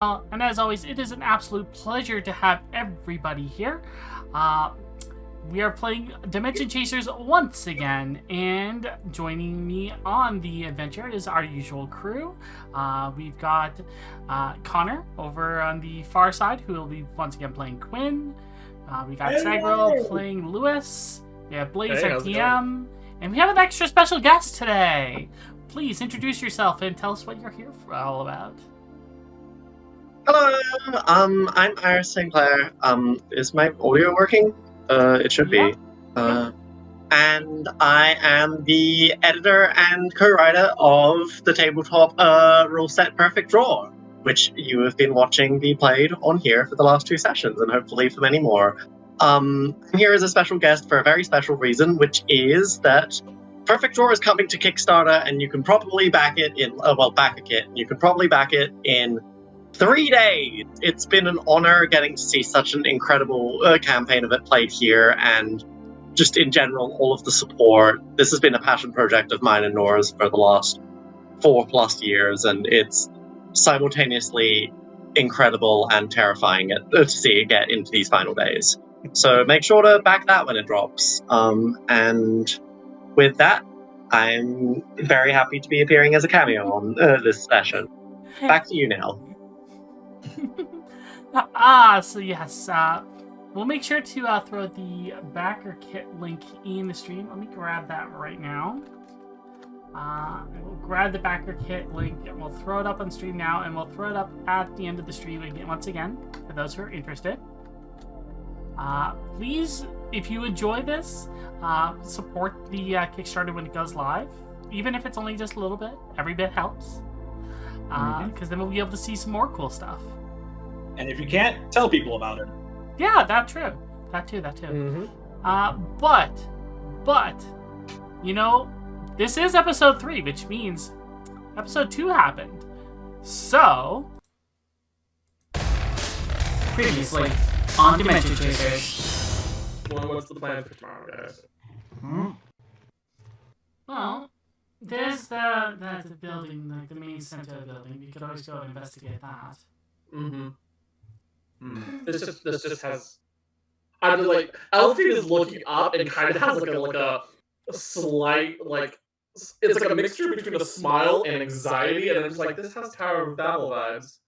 And as always, it is an absolute pleasure to have everybody here. We are playing Dimension Chasers once again, and joining me on the adventure is our usual crew. We've got Connor over on the far side, who will be once again playing Quinn. We got Sagro playing Lewis. We have Blaze, our DM. And we have an extra special guest today. Please introduce yourself and tell us what you're here for all about. Hello, I'm Iris Sinclair. Is my audio working? It should be. And I am the editor and co-writer of the tabletop rule set Perfect Draw, which you have been watching be played on here for the last 2 sessions, and hopefully for many more. I'm here as a special guest for a very special reason, which is that Perfect Draw is coming to Kickstarter, and you can probably back it in, back a kit. You can probably back it in 3 days! It's been an honor getting to see such an incredible campaign of it played here, and just in general, all of the support. This has been a passion project of mine and Nora's for the last 4+ years, and it's simultaneously incredible and terrifying to see it get into these final days. So make sure to back that when it drops. And with that, I'm very happy to be appearing as a cameo on this session. Back to you, Nell. So yes, we'll make sure to throw the backer kit link in the stream. Let me grab that right now. We'll grab the backer kit link and we'll throw it up on stream now, and we'll throw it up at the end of the stream again, once again, for those who are interested. Please, if you enjoy this, support the Kickstarter when it goes live, even if it's only just a little bit. Every bit helps. Because then we'll be able to see some more cool stuff. And if you can't, tell people about it. Yeah, that's true. That too. But, you know, this is episode 3, which means episode 2 happened. So, previously on Dimension Chasers. Well, what's the plan for tomorrow, guys? Well, there's the building, the main center of the building. We could always go and investigate that. This just has. I'm just like, Alfred is looking up and kind of has like a slight it's like a mixture between a smile and anxiety, and I'm just like, this has Tower of Babel vibes.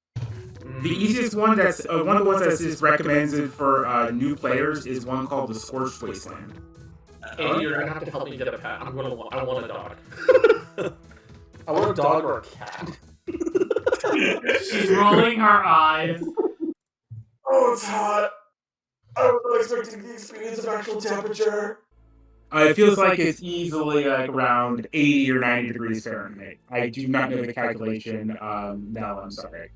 The easiest one that's one of the ones that's just recommended for new players is one called the Scorched Wasteland. And you're gonna have to help me get a pet. I want a dog. I want a dog or a cat. She's rolling her eyes. Oh, it's hot. I was not expecting the experience of actual temperature. It feels like it's easily like around 80 or 90 degrees Fahrenheit. I do not know the calculation. No, I'm sorry.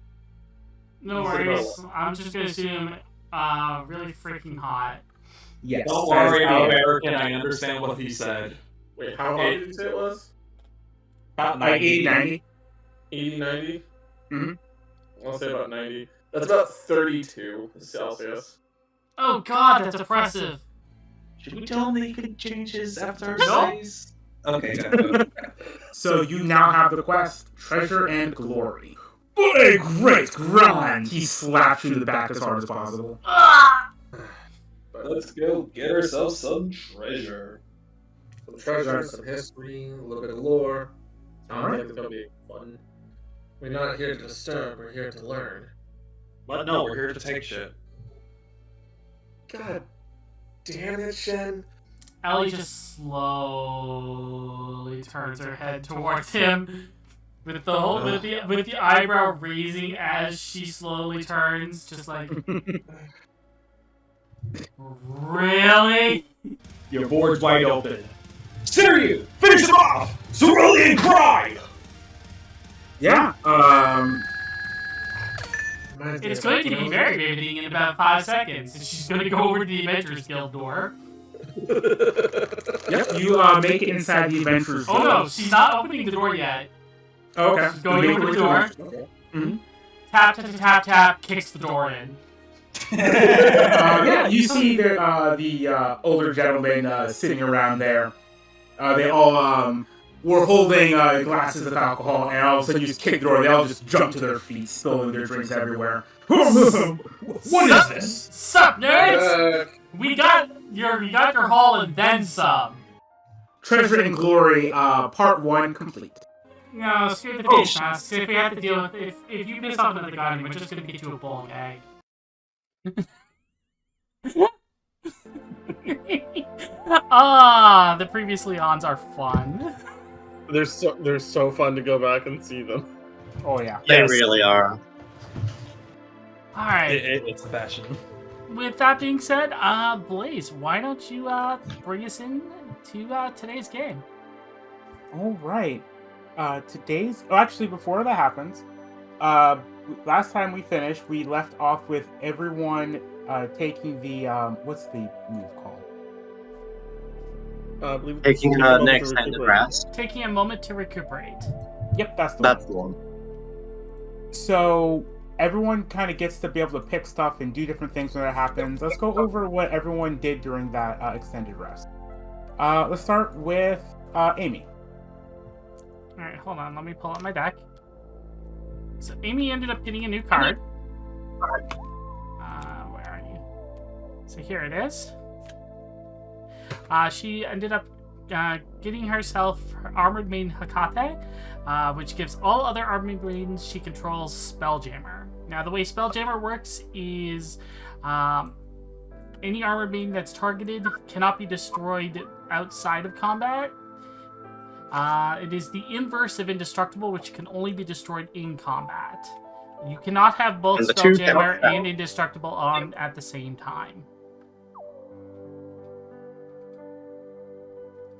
No worries. I'm just gonna assume really freaking hot. Yes. Don't worry, I'm American. I understand what he said. Wait, how hot did you say it was? About 80, 90. 80, 90? I'll say about 90. That's about 32 Celsius. Oh god, that's oppressive. Should we tell him that he could change his avatar No. size? Okay, good. So you now have the quest, Treasure and Glory. What a great grind! He slaps you in the back as hard as possible. But let's go get ourselves some treasure. Some treasure, some history, a little bit of lore. Sounds like it's gonna be fun. We're not here to disturb, we're here to learn. But no, we're here to take shit. God damn it, Shen. Ellie just slowly turns her head towards him, with the eyebrow raising as she slowly turns, just like, really? Your board's wide open. Siriu, finish him off! Cerulean cry! Yeah. It's going to be very riveting in about 5 seconds. She's going to go over to the Adventurers Guild door. Yep. You make it inside the Adventurers Guild. Oh no, she's not opening the door yet. Oh, okay. She's going over the door. Okay. Tap, tap, tap, tap, kicks the door in. Yeah, you see the older gentlemen sitting around there. They all were holding glasses of alcohol, and all of a sudden you just kick the door. They all just jump to their feet, spilling their drinks everywhere. What is this? Sup, nerds? We got your haul and then some. Treasure and Glory, Part 1 complete. No, screw the face mask. If we have to deal with if you miss off another guy, we're just gonna get you a bowling egg. The previously ons are fun. They're so fun to go back and see them. Oh yeah. They really are. Alright. It's fashion. With that being said, Blaze, why don't you bring us in to today's game? All right. Actually, before that happens, last time we finished, we left off with everyone taking the what's the move called? Taking an extended rest. Taking a moment to recuperate. Yep, that's the one. So everyone kind of gets to be able to pick stuff and do different things when that happens. Let's go over what everyone did during that extended rest. Let's start with Amy. Alright, hold on. Let me pull up my deck. So Amy ended up getting a new card. Where are you? So here it is. She ended up getting herself her Armored Maiden Hekate, which gives all other Armored Maidens she controls Spelljammer. Now, the way Spelljammer works is any Armored Maiden that's targeted cannot be destroyed outside of combat. It is the inverse of Indestructible, which can only be destroyed in combat. You cannot have both Spelljammer and Indestructible on at the same time.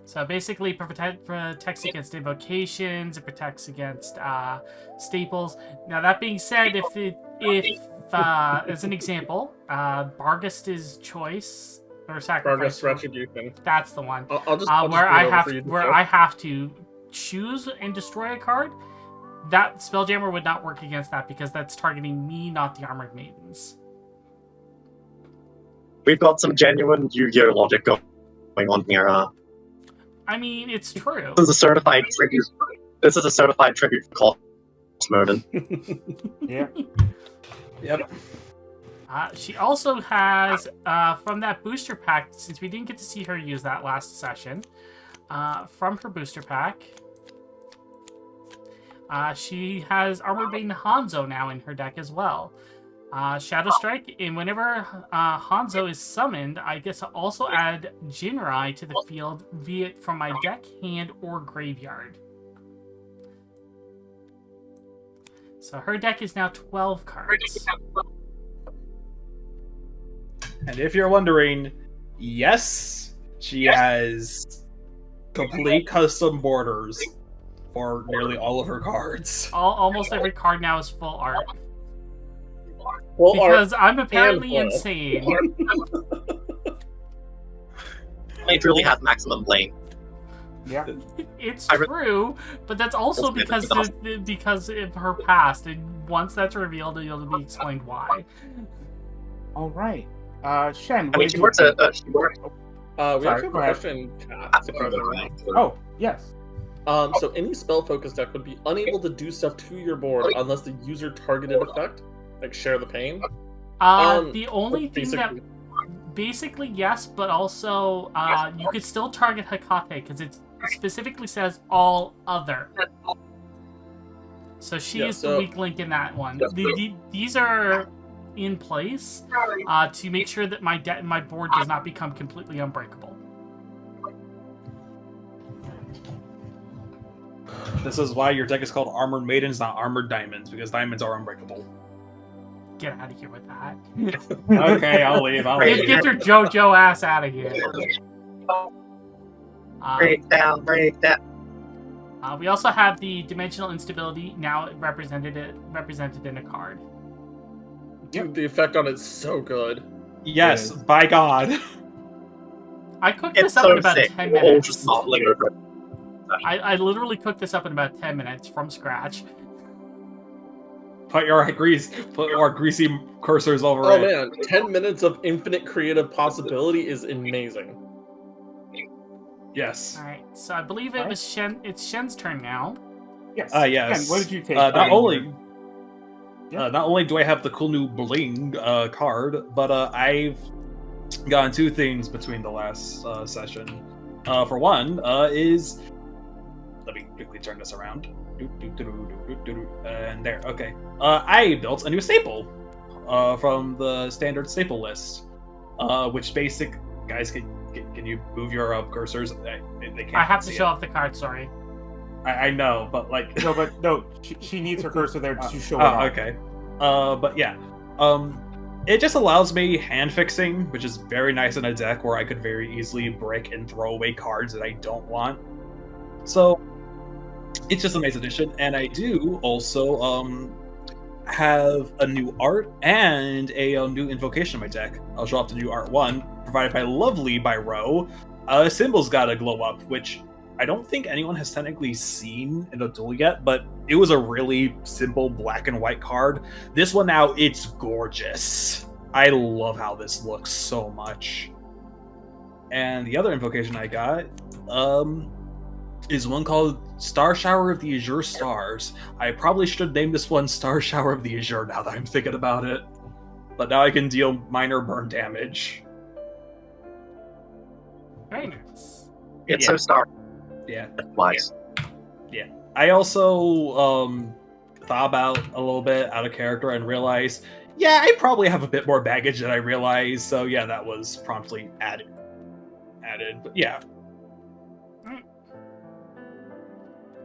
So basically, it protects against invocations, it protects against staples. Now, that being said, if as an example, Barghest's choice or sacrifice, Barghest Retribution. That's the one. I'll just where I have to choose and destroy a card. That Spelljammer would not work against that because that's targeting me, not the Armored Maidens. We've got some genuine Yu-Gi-Oh logic going on here. I mean, it's true. This is a certified tribute. This is a certified tribute for Cosmodin. Yeah. Yep. She also has, from that booster pack, since we didn't get to see her use that last session, from her booster pack, she has Armored Maiden Hanzo now in her deck as well. Shadow Strike, and whenever Hanzo is summoned, I get to also add Jinrai to the field, be it from my deck, hand, or graveyard. So her deck is now 12 cards. And if you're wondering, yes, she has complete custom borders for nearly all of her cards. Almost every card now is full art. Well, Because I'm apparently insane. I truly have maximum blame. Yeah. It's true, but that's also because of her past, and once that's revealed, it'll be explained why. All right. Shen, I mean, she works at. She works. we actually have a go ahead. question. Oh, yes. So any spell-focused deck would be unable to do stuff to your board unless the user targeted effect, like Share the Pain. The only thing that... Basically, yes, but also, you could still target Hekate, because it specifically says all other. So she is the weak link in that one. These are in place to make sure that my board does not become completely unbreakable. This is why your deck is called Armored Maidens, not Armored Diamonds, because diamonds are unbreakable. Get out of here with that. Okay, I'll leave. Get your JoJo ass out of here. Break down. We also have the dimensional instability now represented in a card. Dude, the effect on it's so good. Yes, by God. I cooked this up in about 10 minutes. Ultra I literally cooked this up in about 10 minutes from scratch. Put your greasy cursors over Oh it. man, 10 minutes of infinite creative possibility is amazing. Yes. All right. So I believe it was Shen. It's Shen's turn now. Yes. Yes. Ken, what did you take? Not only Yeah. not only do I have the cool new bling card, but I've gotten two things between the last session. For one, is let me quickly turn this around. And there, okay. I built a new staple from the standard staple list, which basic guys can you move your cursors? They can't. I have to see show it. off the card. Sorry. I know, but like No, she needs her cursor there to show it oh, off. okay. But yeah. It just allows me hand fixing, which is very nice in a deck where I could very easily break and throw away cards that I don't want. So it's just a nice addition, and I do also have a new art and a new invocation in my deck. I'll show off the new art one, provided by Lovely by Ro. Symbol's got a glow up, which I don't think anyone has technically seen in a duel yet, but it was a really simple black and white card. This one now, it's gorgeous. I love how this looks so much. And the other invocation I got is one called Star Shower of the Azure Stars. I probably should name this one Star Shower of the Azure now that I'm thinking about it. But now I can deal minor burn damage. Very nice. It's Yeah. so star. Yeah. Wise. I also thought about a little bit out of character and realized, yeah, I probably have a bit more baggage than I realized. So yeah, that was promptly added. But yeah.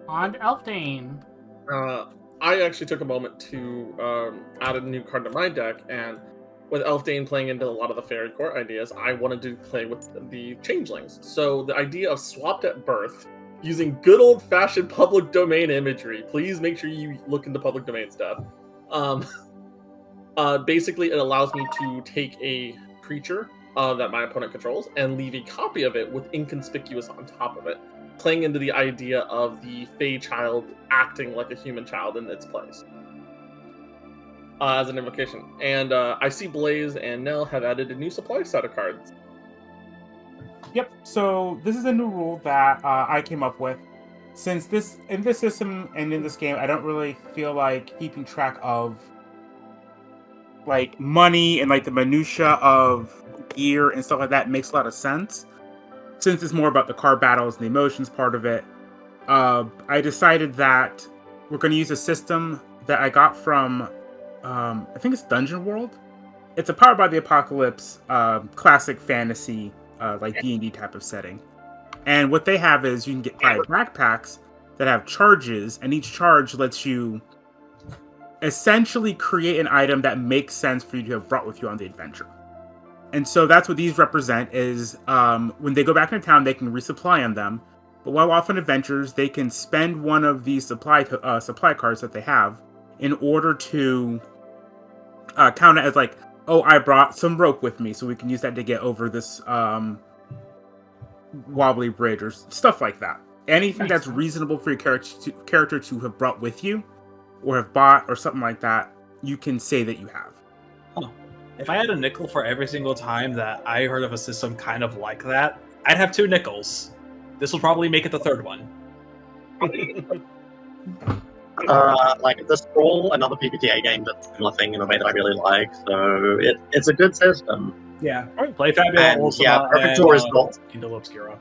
On Elfdane. I actually took a moment to add a new card to my deck, and with Elfdane playing into a lot of the Fairy Court ideas, I wanted to play with the Changelings. So the idea of swapped at birth, using good old-fashioned public domain imagery. Please make sure you look into public domain stuff. Basically, it allows me to take a creature that my opponent controls and leave a copy of it with inconspicuous on top of it, playing into the idea of the Fey child acting like a human child in its place as an invocation. And I see Blaze and Nell have added a new supply set of cards. Yep. So this is a new rule that I came up with. Since in this system and in this game, I don't really feel like keeping track of like money and like the minutia of gear and stuff like that makes a lot of sense. Since it's more about the card battles and the emotions part of it, I decided that we're going to use a system that I got from, I think it's Dungeon World. It's a Powered by the Apocalypse classic fantasy, like D&D type of setting. And what they have is you can get private backpacks that have charges, and each charge lets you essentially create an item that makes sense for you to have brought with you on the adventure. And so that's what these represent is when they go back into town, they can resupply on them. But while off on adventures, they can spend one of these supply cards that they have in order to count it as like, oh, I brought some rope with me, so we can use that to get over this wobbly bridge or stuff like that. Anything that's reasonable for your character to have brought with you or have bought or something like that, you can say that you have. If I had a nickel for every single time that I heard of a system kind of like that, I'd have 2 nickels. This will probably make it the 3rd one. Like the Sprawl, another PPTA game that's similar thing in a way that I really like. So it's a good system. Yeah. Play Fabula, And Ultima, yeah, Perfect Draw is not. Kindle Obscura.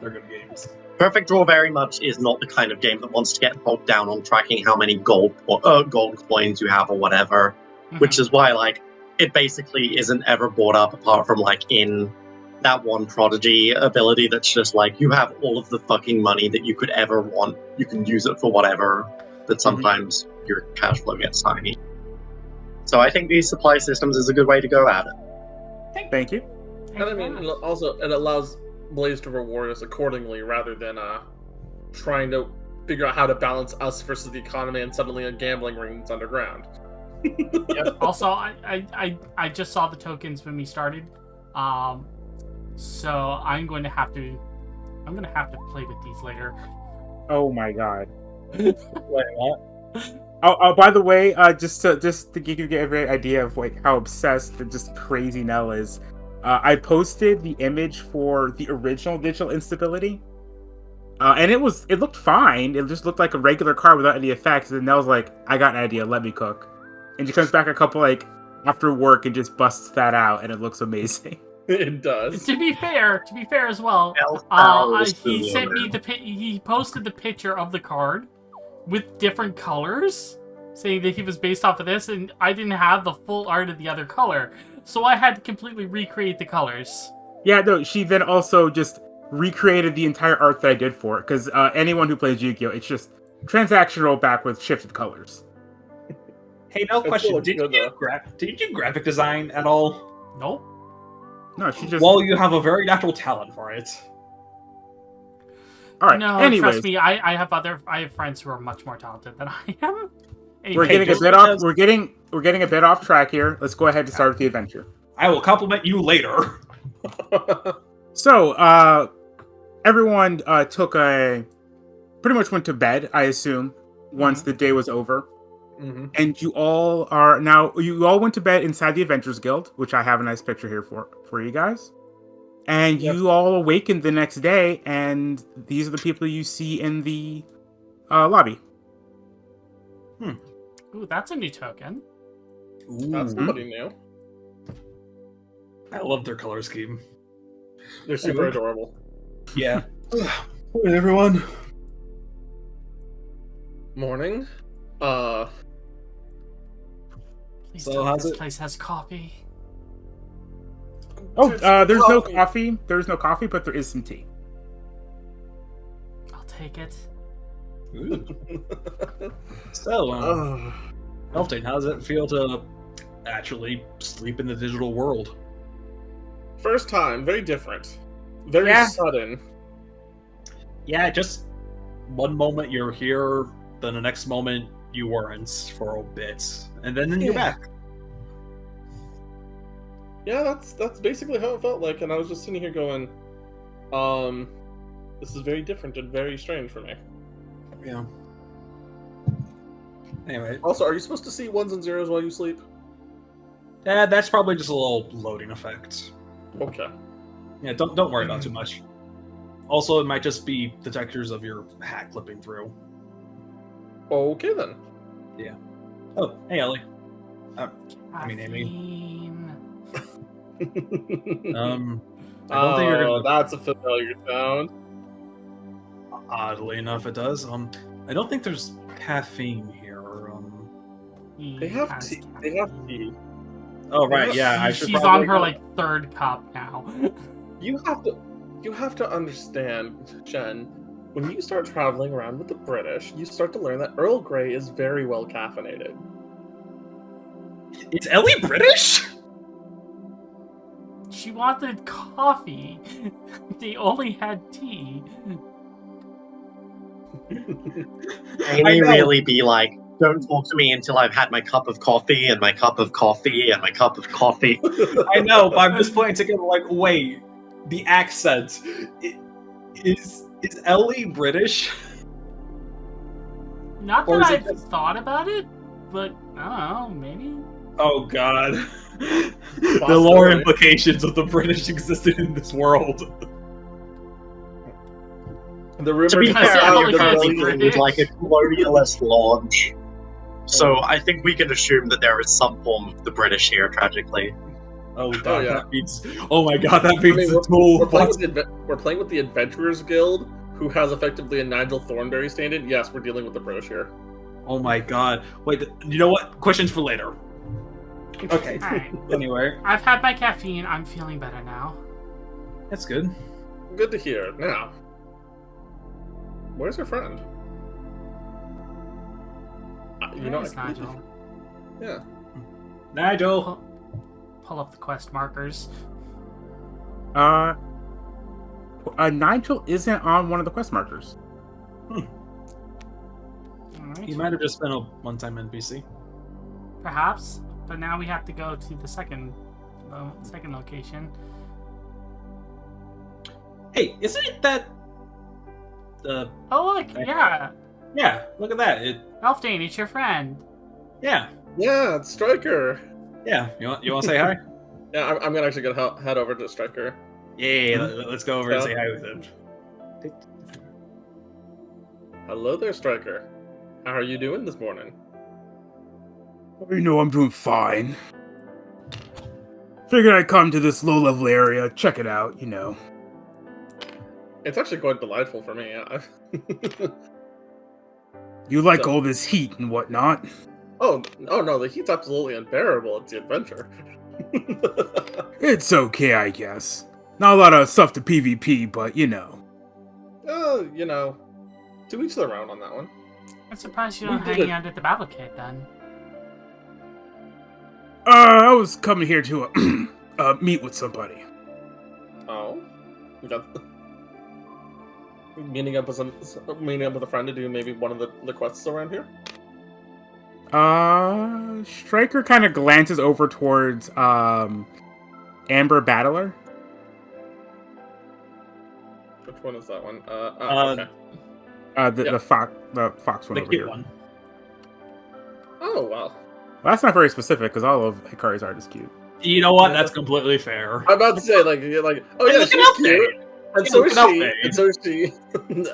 They're good games. Perfect Draw very much is not the kind of game that wants to get bogged down on tracking how many gold coins you have or whatever. Which is why, like, it basically isn't ever brought up apart from, like, in that one Prodigy ability that's just, like, you have all of the fucking money that you could ever want. You can use it for whatever, but sometimes your cash flow gets tiny. So I think these supply systems is a good way to go at it. Thank you. And I mean, also, it allows Blaze to reward us accordingly rather than trying to figure out how to balance us versus the economy and suddenly a gambling ring that's underground. Also, I just saw the tokens when we started, so I'm going to have to play with these later. Oh my god. Wait, what? Oh, by the way, just to give you an idea of like how obsessed and just crazy Nell is. I posted the image for the original digital instability, and it looked fine. It just looked like a regular card without any effects. And Nell's like, "I got an idea. Let me cook." And she comes back a couple after work and just busts that out, and it looks amazing. It does. To be fair as well, he sent me he posted the picture of the card with different colors, saying that he was based off of this, and I didn't have the full art of the other color, so I had to completely recreate the colors. Yeah, no, she then also just recreated the entire art that I did for it, because anyone who plays Yu-Gi-Oh, it's just transactional back with shifted colors. Hey, no question. Did you do graphic design at all? Nope. No, she just... Well, you have a very natural talent for it. All right. No, anyways, trust me, I have friends who are much more talented than I am. Anyway, we're getting a bit off. We're getting a bit off track here. Let's go ahead and start with the adventure. I will compliment you later. So, everyone pretty much went to bed, I assume, once the day was over. Mm-hmm. And you all went to bed inside the Adventurers Guild, which I have a nice picture here for you guys. And you all awakened the next day, and these are the people you see in the lobby. Ooh, that's a new token. Ooh. That's somebody new. I love their color scheme. They're super adorable. Yeah. Morning, everyone. Morning. Please So tell me how's this it? place has coffee. Oh, there's no coffee. There's no coffee, but there is some tea. I'll take it. So, Elftain, how does it feel to actually sleep in the digital world? First time, very different. Very sudden. Yeah, just one moment you're here, then the next moment you weren't for a bit, and then you're back. Yeah, that's basically how it felt like, and I was just sitting here going, this is very different and very strange for me. Yeah. Anyway. Also, are you supposed to see ones and zeros while you sleep? Yeah, that's probably just a little loading effect. Okay. Yeah, don't worry about too much. Also, it might just be the textures of your hat clipping through. Okay then. Yeah. Oh, hey Ellie. I mean Amy. I don't think you're gonna... that's a familiar sound. Oddly enough, it does. I don't think there's caffeine here. They have tea. They have tea. Oh right, yeah. I should She's probably on her like third cup now. You have to understand, Jen. When you start traveling around with the British, you start to learn that Earl Grey is very well caffeinated. Is Ellie British? She wanted coffee. They only had tea. Amy really be like, don't talk to me until I've had my cup of coffee and my cup of coffee and my cup of coffee. I know, but I'm just putting together like, wait, the accent. Is Ellie British? Not Or that is it I've thought about it, but I don't know, maybe. Oh god. The lore implications of the British existed in this world. The rumor To be Because fair, Emily you're has dealing British. with like a colonialist lodge. So I think we can assume that there is some form of the British here, tragically. Oh god, Oh, yeah. that means... Oh my god, that means I mean, the tool. we're playing with the Adventurers Guild, who has effectively a Nigel Thornberry stand-in. Yes, we're dealing with the British here. Oh my god. Wait, you know what? Questions for later. Okay. Alright. Anyway, I've had my caffeine. I'm feeling better now. that's good. Good to hear. Now, where's her friend? You know, Where is Nigel? Yeah. Nigel. Pull up the quest markers. Nigel isn't on one of the quest markers. Alright. He might have just been a one-time NPC. Perhaps, but now we have to go to the second location. Hey, isn't it that... Oh look, yeah, Yeah, look at that. Elfdane, it's your friend. Yeah. Yeah, it's Striker. Yeah. You want to say hi? Yeah, I'm gonna actually head over to Striker. Yeah, let's go over and say hi with him. Hello there, Striker. How are you doing this morning? You know, I'm doing fine. Figured I'd come to this low-level area, check it out, you know. It's actually quite delightful for me. You like all this heat and whatnot. Oh no, the heat's absolutely unbearable. It's the adventure. It's okay, I guess. Not a lot of stuff to PvP, but you know. You know, to each their own on that one. I'm surprised you're not hanging out at the Battlecade then. I was coming here to meet with somebody. Oh, we got meeting up with a friend to do maybe one of the quests around here. Striker kind of glances over towards Amber Battler. Which one is that one? Okay. The fox one The over cute here. one. Oh wow. Well, that's not very specific because all of Hikari's art is cute. You know what? That's completely fair. I'm about to say like oh Hey, yeah, look at she's cute. Elfday. And Hey, so look is at she. Elfday. And so is she.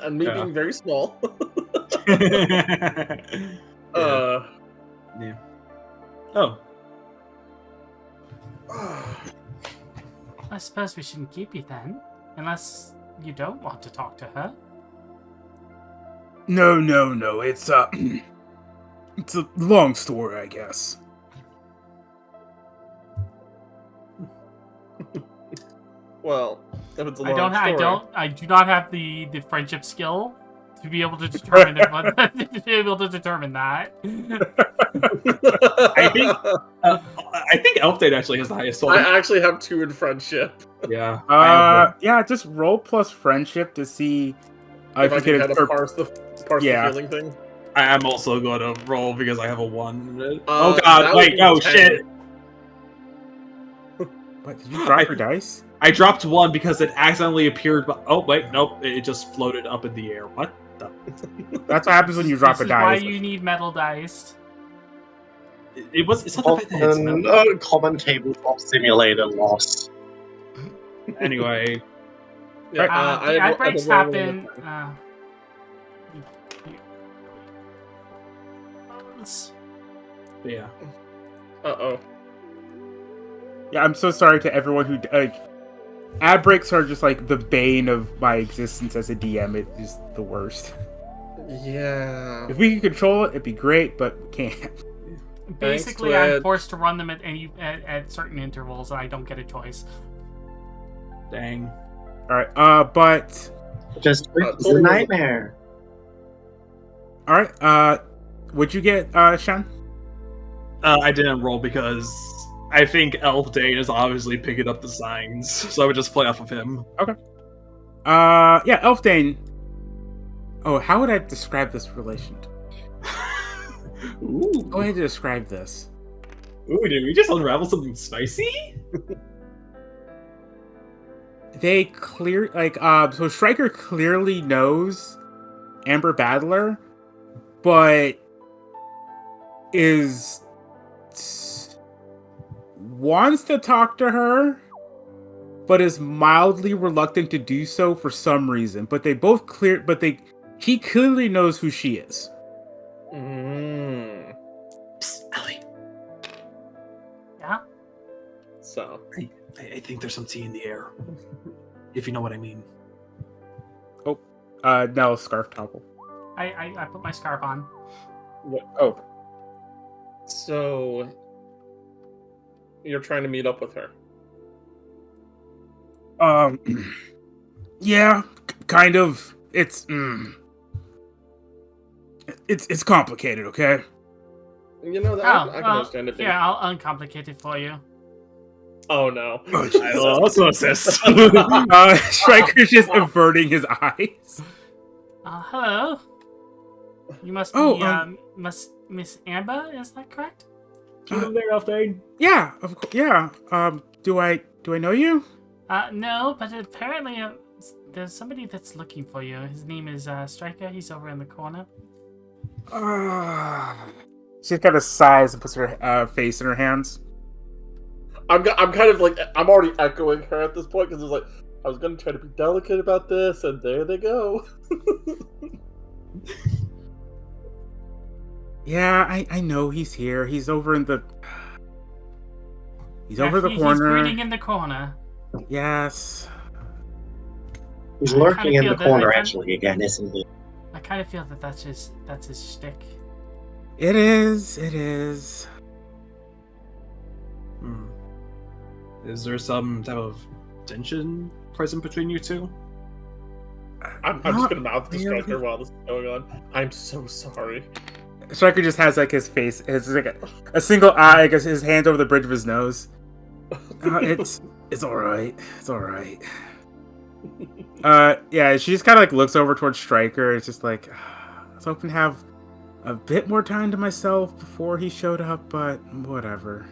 And me Yeah. being very small. Yeah. Oh. I suppose we shouldn't keep you then, unless you don't want to talk to her. No. It's it's a long story, I guess. Well, if it's a long story. I do not have the friendship skill to be able to determine to be able to determine that. I think Elfdate actually has the highest one. I actually have 2 in friendship. Yeah. I have one. Yeah, just roll plus friendship to see If I you can get kind of parse the feeling thing. I'm also going to roll because I have a 1. Oh that god, would wait, be oh 10. shit. What, did you drop your dice? I dropped 1 because it accidentally appeared. Oh wait, nope, it just floated up in the air. What? The? That's what happens when you drop This a is die. why you need metal dice. It's not the fact that it's metal. Common tabletop simulator loss. Anyway, Yeah, The ad breaks happen. yeah. Uh-oh. Yeah, I'm so sorry to everyone who ad breaks are just like the bane of my existence as a DM. It's just the worst. Yeah. If we could control it, it'd be great, but we can't. Basically, Thanks, I'm Red. forced to run them at certain intervals, and I don't get a choice. Dang. All right, but Just it's a totally nightmare. all right, what'd you get, Shan? I didn't roll because I think Elfdane is obviously picking up the signs, so I would just play off of him. Yeah, Elfdane. Oh, how would I describe this relation? Ooh. Go ahead and describe this. Ooh, did we just unravel something spicy? They clear so Striker clearly knows Amber Battler, but wants to talk to her, but is mildly reluctant to do so for some reason. But he clearly knows who she is. Psst, Ellie. Yeah. So. I think there's some tea in the air. If you know what I mean. Now scarf topple. I put my scarf on. Oh. So. You're trying to meet up with her. Yeah, kind of. It's complicated, okay? You know, that I can understand it. Yeah, I'll uncomplicate it for you. Oh no. Oh, I will also assist. Striker's just averting his eyes. Hello. You must be Miss Amber, is that correct? Keep him there, Elfdane. Yeah, of course. Yeah. Do I know you? No, but apparently there's somebody that's looking for you. His name is Striker. He's over in the corner. She kind of sighs and puts her face in her hands. I'm kind of like I'm already echoing her at this point because it's like I was gonna try to be delicate about this, and there they go. Yeah, I know he's here. He's over in the. He's Yeah, over the he's corner. brooding in the corner. Yes. He's I kinda lurking in feel the that corner, I can- actually, again, isn't he? I kind of feel that that's his shtick. It is. It is. Hmm. Is there some type of tension present between you two? I'm just gonna mouth to Striker while this is going on. I'm so sorry. Striker just has like his face. It's like a single eye. I guess his hand over the bridge of his nose. It's all right. It's all right. Yeah. She just kind of like looks over towards Striker. It's just like I was hoping to have a bit more time to myself before he showed up, but whatever.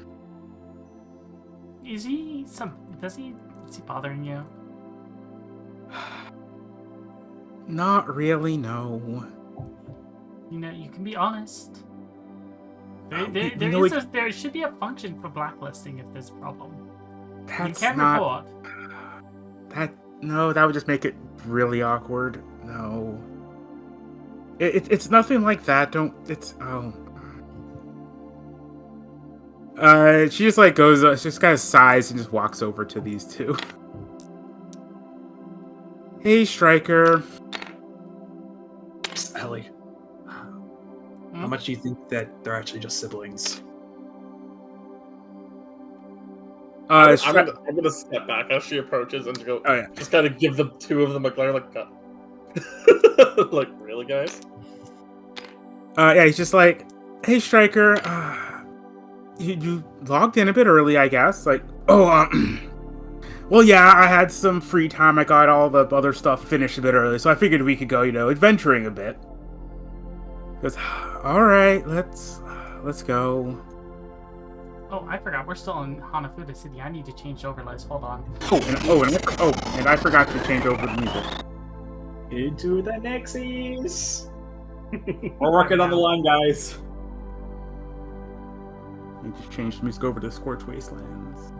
Is he is he bothering you? Not really. No. You know, you can be honest. There should be a function for blacklisting if there's a problem. That's you can not. report. That would just make it really awkward. No. It's nothing like that. Don't. It's. Oh. She just like goes. She just kind of sighs and just walks over to these two. Hey, Striker. Psst, Ellie, Hmm? how much do you think that they're actually just siblings? I'm gonna step back as she approaches and go. Oh yeah. Just kind of give the two of them a glare, like, like, really, guys? Yeah. He's just like, hey, Striker. You logged in a bit early, I guess. Like, oh, well, yeah, I had some free time. I got all the other stuff finished a bit early, so I figured we could go, adventuring a bit. Goes, all right, let's go. Oh, I forgot. We're still in Hanafuda City. I need to change overlays. Hold on. And I forgot to change over the music. Into the Nexus. We're working on the line, guys. We just changed the music over to Scorch Wastelands.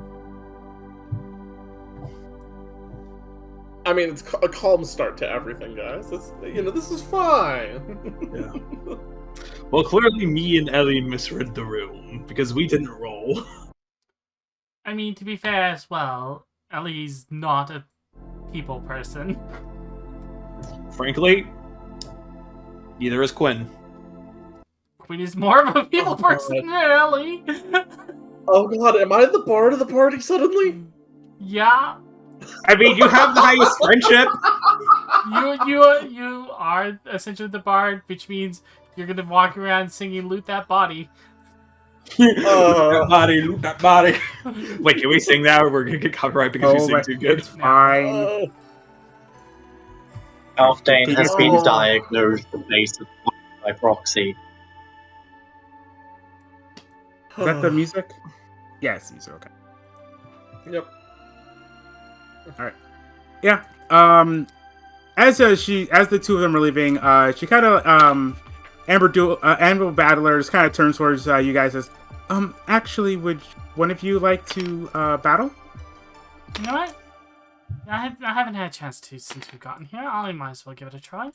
I mean, it's a calm start to everything, guys. This is fine. Yeah. Well, clearly me and Ellie misread the room because we didn't roll. I mean, to be fair as well, Ellie's not a people person. Frankly, neither is Quinn. Quinn is more of a people person than Ellie. Oh god, am I the bard of the party suddenly? Yeah. I mean, you have the highest friendship. You are essentially the bard, which means you're gonna walk around singing "Loot That Body." Loot that body. Wait, can we sing that? Or we're gonna get copyright because you sing too good. It's fine. Alfdane has been Oh. diagnosed with basic by proxy. Is that the music? Yeah, it's music. Okay. Yep. Yeah. As the two of them are leaving, she kind of Amber Battlers kind of turns towards you guys as, actually, would one of you like to battle? You know what? I haven't had a chance to since we've gotten here. I might as well give it a try.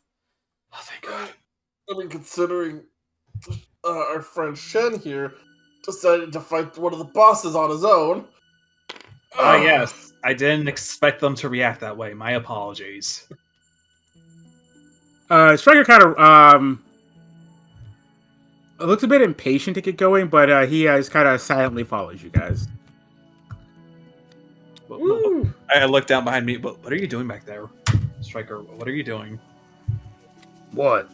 Oh, thank God. I mean, considering our friend Shen here decided to fight one of the bosses on his own. Yes. I didn't expect them to react that way. My apologies. Striker kind of looks a bit impatient to get going, but he just kind of silently follows you guys. Woo. I looked down behind me. What are you doing back there, Striker? What are you doing? What?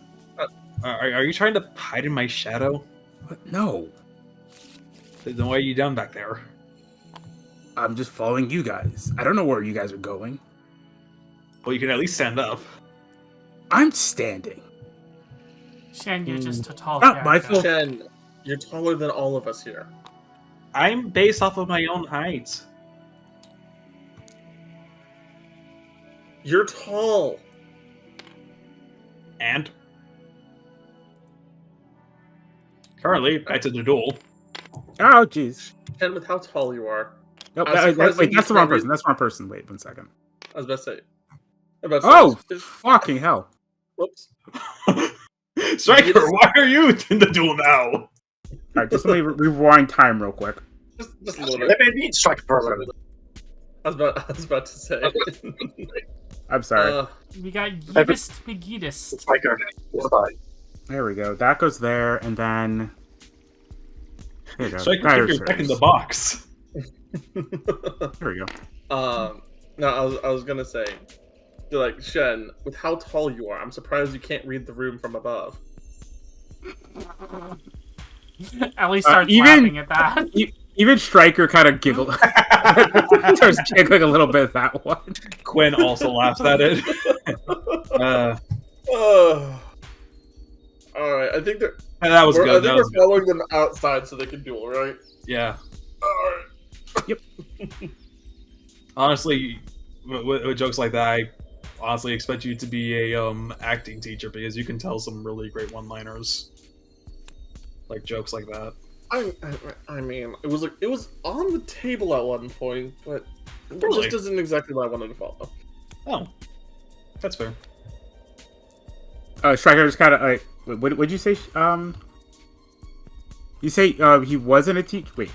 Are you trying to hide in my shadow? What? No. Then why are you down back there? I'm just following you guys. I don't know where you guys are going. Well, you can at least stand up. I'm standing. Shen, you're just a tall Not my character. fault. Shen, you're taller than all of us here. I'm based off of my own height. You're tall. And currently, back to the duel. Oh, jeez. Shen, with how tall you are, Nope, I was surprised wait, that that's the you wrong can't person. That's the wrong person. Wait 1 second. I was about to say. Oh, fucking hell. Whoops. Striker, why are you in the duel now? All right, just let me rewind time real quick. Just a little bit. Let me strike for a moment. I was about to say. I'm sorry. We got Yeetist McGeetist. Striker. Goodbye. There we go. That goes there, and then... There you go. Striker, keep your deck in the box. There we go. No, I was gonna say, like, Shen, with how tall you are, I'm surprised you can't read the room from above. Ellie starts even- laughing at that. Even Striker kind of giggled. Starts giggling a little bit at that one. Quinn also laughs at it. Alright, I think they're. That was I good. think we're following them outside so they can duel, right? Yeah. Alright. Yep. Honestly, with jokes like that, I honestly expect you to be a acting teacher because you can tell some really great one-liners, like jokes like that. I mean, it was on the table at one point, but it Really? just isn't exactly what I wanted to follow. Oh, that's fair. Striker was kind of like, what would you say? You say he wasn't a teacher. Wait,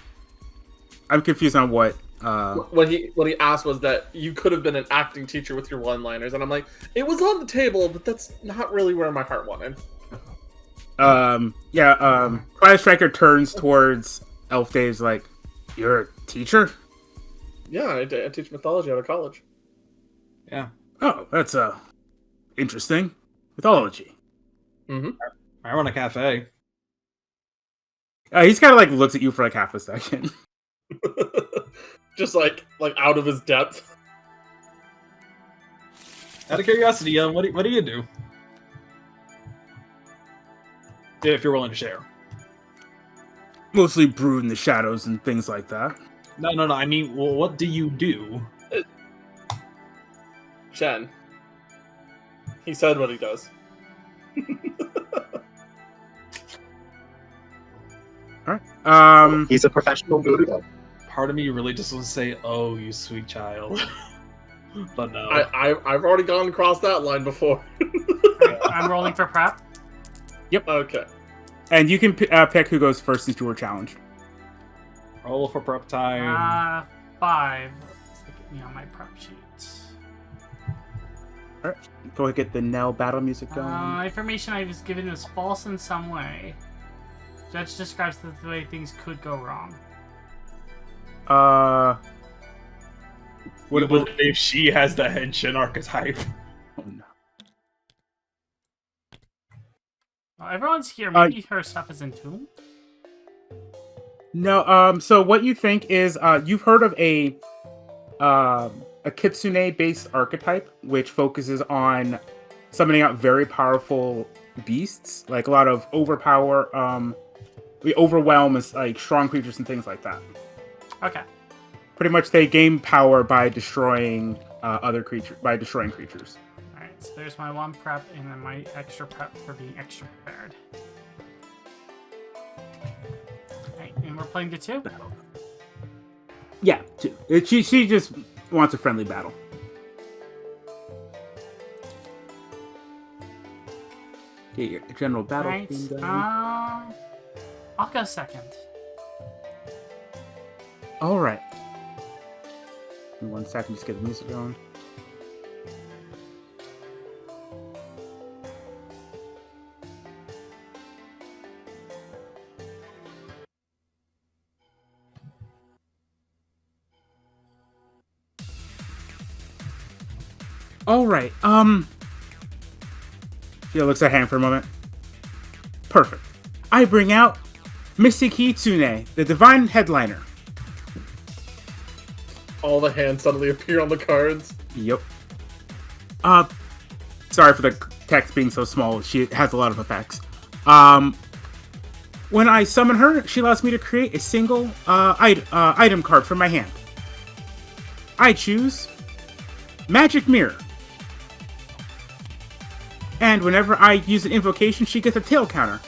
I'm confused on what. What he asked was that you could have been an acting teacher with your one-liners, and I'm like, it was on the table, but that's not really where my heart wanted. Quiet Striker turns towards Elf Dave's like, you're a teacher? Yeah, I teach mythology out of college. Yeah. Oh, that's interesting. Mythology. Mm-hmm. I run a cafe. He's kind of like looks at you for like half a second. Just like out of his depth. Out of curiosity, what do you do? If you're willing to share. Mostly brood in the shadows and things like that. No. I mean, well, what do you do? Shen. He said what he does. Alright. He's a professional voodoo. Part of me really just wants to say, "Oh, you sweet child," but no. I've already gone across that line before. I'm rolling for prep. Okay. And you can pick who goes first since you were challenged. Roll for prep time. 5. Let's get me on my prep sheet. Alright. Go ahead and get the Nell battle music going. Information I was given was false in some way. Judge describes the way things could go wrong. What if she has the Henshin archetype? Oh, no. Well, everyone's here. Maybe her stuff is in tune. No, so what you think is, you've heard of a Kitsune-based archetype, which focuses on summoning out very powerful beasts, like a lot of overwhelm is like strong creatures and things like that. Okay. Pretty much, they gain power by destroying destroying creatures. Alright, so there's my 1 prep and then my extra prep for being extra prepared. Alright, and we're playing to 2? Yeah, 2. She just wants a friendly battle. Get your general battle Alright, theme going. I'll go second. All right. Give me 1 second, just get the music going. All right. She looks at her hand for a moment. Perfect. I bring out Mystic Kitsune, the divine headliner. All the hands suddenly appear on the cards. Yep. Sorry for the text being so small. She has a lot of effects. When I summon her, she allows me to create a single item card from my hand. I choose Magic Mirror. And whenever I use an invocation, she gets a tail counter.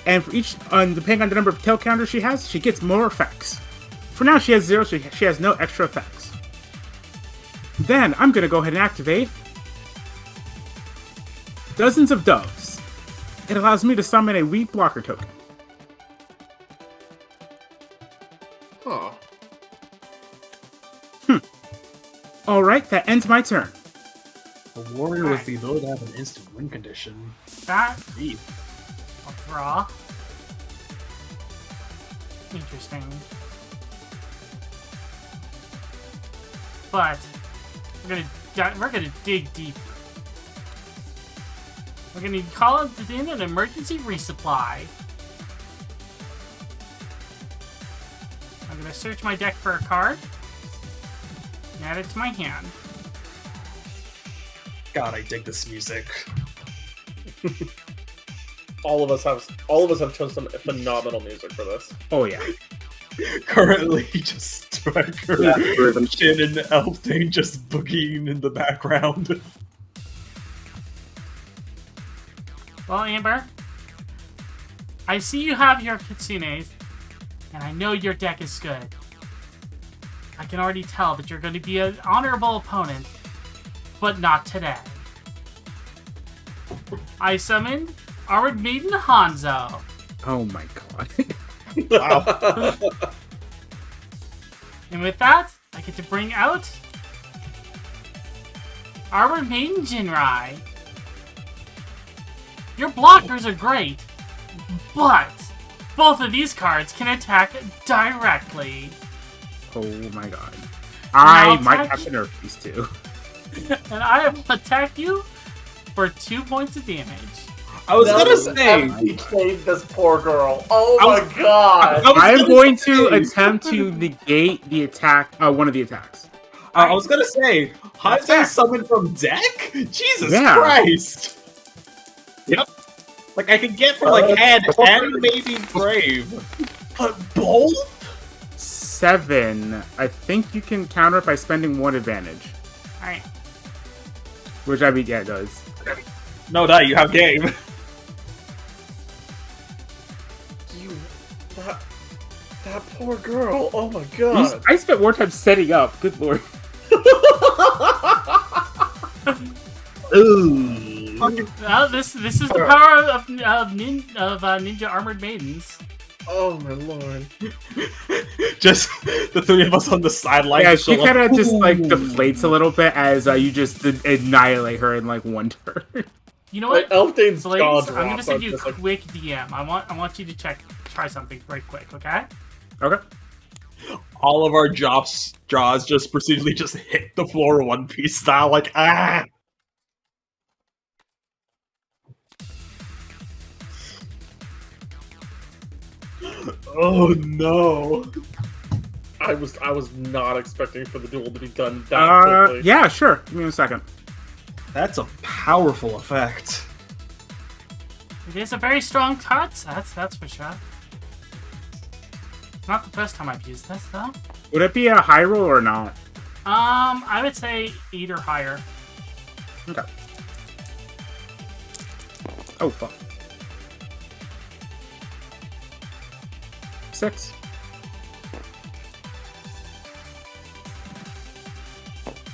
And for each, depending on the number of tail counters she has, she gets more effects. For now, she has 0, so she has no extra effects. Then, I'm gonna go ahead and activate Dozens of Doves. It allows me to summon a weak blocker token. Huh. Alright, that ends my turn. A warrior with the ability to have an instant win condition. That Deep. I'll draw. Interesting. But we're gonna dig deep. We're gonna call in an emergency resupply. I'm gonna search my deck for a card and add it to my hand. God, I dig this music. All of us have chosen some phenomenal music for this. Oh yeah. Currently, just Striker, Shin, and Elfthane just boogieing in the background. Well, Amber, I see you have your Kitsunes, and I know your deck is good. I can already tell that you're going to be an honorable opponent, but not today. I summoned Armored Maiden Hanzo. Oh my god. Wow. And with that, I get to bring out Armored Maiden Jinrai. Your blockers are great, but both of these cards can attack directly. Oh my god. I Now might attack- have to nerf these two. And I will attack you for 2 points of damage. I was gonna say. Betrayed this poor girl. Oh I my god. I am going to attempt to negate the attack, one of the attacks. I was gonna say, Hanzo summoned from deck? Jesus Yeah. Christ! Yep. Like, I could get for, like, head and maybe brave. But both? 7. I think you can counter it by spending 1 advantage. Alright. Which, I mean, yeah, it does. No, you have game. That poor girl. Oh my god. I spent more time setting up. Good lord. Ooh. Well, this is the power of Ninja Armored Maidens. Oh my lord. Just the 3 of us on the sideline. Yeah, she still kind of like, just, like, ooh. deflates a little bit as you just annihilate her in, like, 1 turn. You know what? Like, Elfdane's jaw Blaze, dropped. I'm gonna send you a just like, quick DM. I want you to try something right quick, okay? Okay. All of our jaws just procedurally just hit the floor One Piece style, like, ah! Oh no. I was not expecting for the duel to be done that quickly. Yeah, sure. Give me a second. That's a powerful effect. It is a very strong card. That's for sure. Not the first time I've used this though. Would it be a high roll or not? I would say 8 or higher. Okay. Oh, fuck. 6.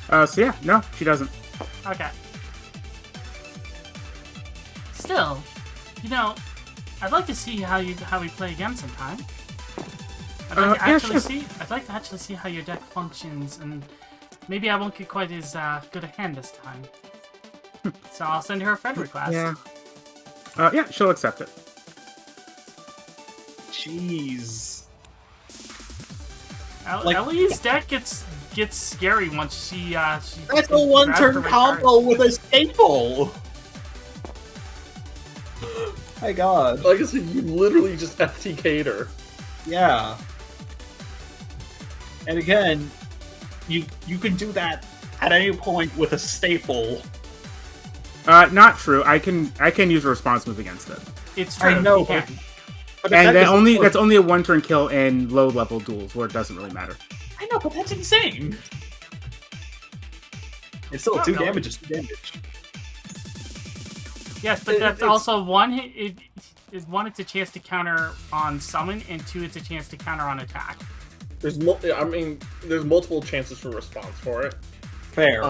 So yeah, no, she doesn't. Okay. Still, you know, I'd like to see how we play again sometime. I'd like to yeah, actually sure. see. I'd like to actually see how your deck functions, and maybe I won't get quite as good a hand this time. So I'll send her a friend request. Yeah. Yeah, she'll accept it. Jeez. Like, Ellie's deck gets scary once she That's a grabs one-turn the right combo card. with a staple! My god. Like I said, you literally just FTK'd her. Yeah. And again, you can do that at any point with a staple. Not true. I can use a response move against it. It's true. I know, you can. but And that then doesn't- that's only a 1-turn kill in low-level duels where it doesn't really matter. I know, but that's insane. It's still No, 2 no. damage, it's 2 damage. Yes, but that's It's- also one. It's a chance to counter on summon, and 2, it's a chance to counter on attack. there's multiple chances for response for it. Fair.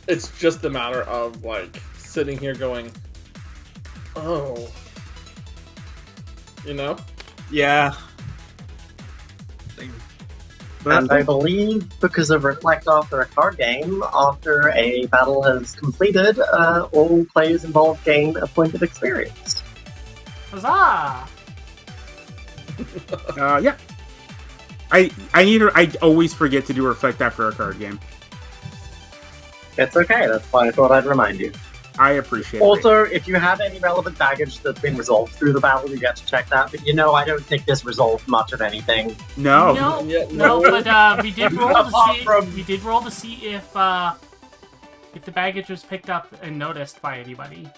It's just a matter of like sitting here going, oh, you know? Yeah. And I believe because of Reflect after a card game, after a battle has completed, all players involved gain a point of experience. Huzzah! Yeah. I always forget to do Reflect after a card game. It's okay, that's why I thought I'd remind you. I appreciate it. Also, if you have any relevant baggage that's been resolved through the battle, you get to check that. But I don't think this resolved much of anything. No. No, but we did roll to Apart see. from- We did roll to see if the baggage was picked up and noticed by anybody.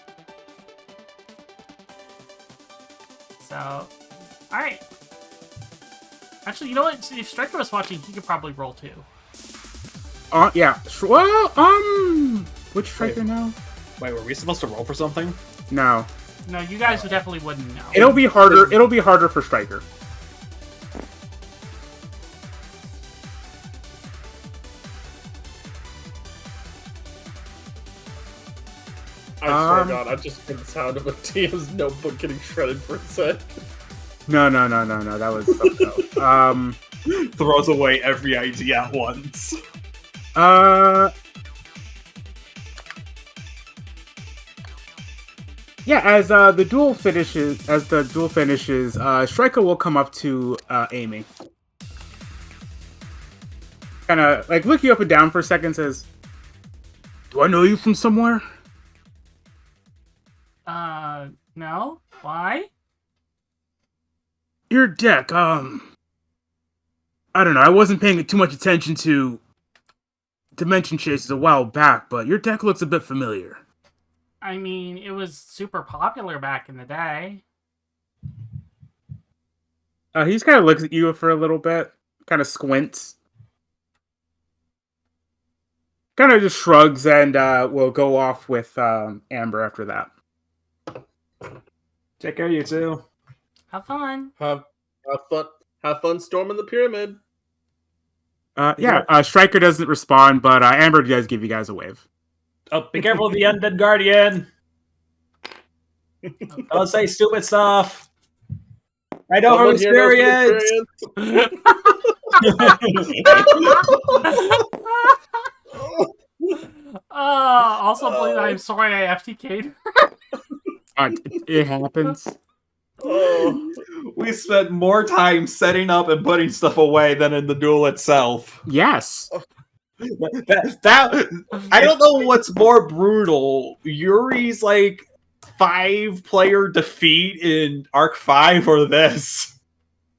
So, all right. Actually, you know what? If Striker was watching, he could probably roll too. Yeah. Well, which striker now? Wait, were we supposed to roll for something? No. No, you guys definitely wouldn't know. It'll be harder. It'll be harder for striker. I swear to God, I just heard the sound of a TM's notebook getting shredded for a sec. No. That was something else. Throws away every idea at once. Yeah, as the duel finishes, Striker will come up to Amy. Kind of like look you up and down for a second. Says, "Do I know you from somewhere?" No. Why? Your deck. I don't know. I wasn't paying too much attention to Dimension Chases a while back, but your deck looks a bit familiar. I mean, it was super popular back in the day. He just kind of looks at you for a little bit, kind of squints, kind of just shrugs, and will go off with Amber after that. Take care, you two. Have fun. Have fun storming the pyramid. Striker doesn't respond, but Amber does give you guys a wave. Oh, be careful of the undead guardian. Don't say stupid stuff. I know from experience. Also, believe I'm sorry I FTK'd. It happens. Oh, we spent more time setting up and putting stuff away than in the duel itself. Yes. That I don't know what's more brutal, Yuri's 5-player defeat in Arc 5 or this.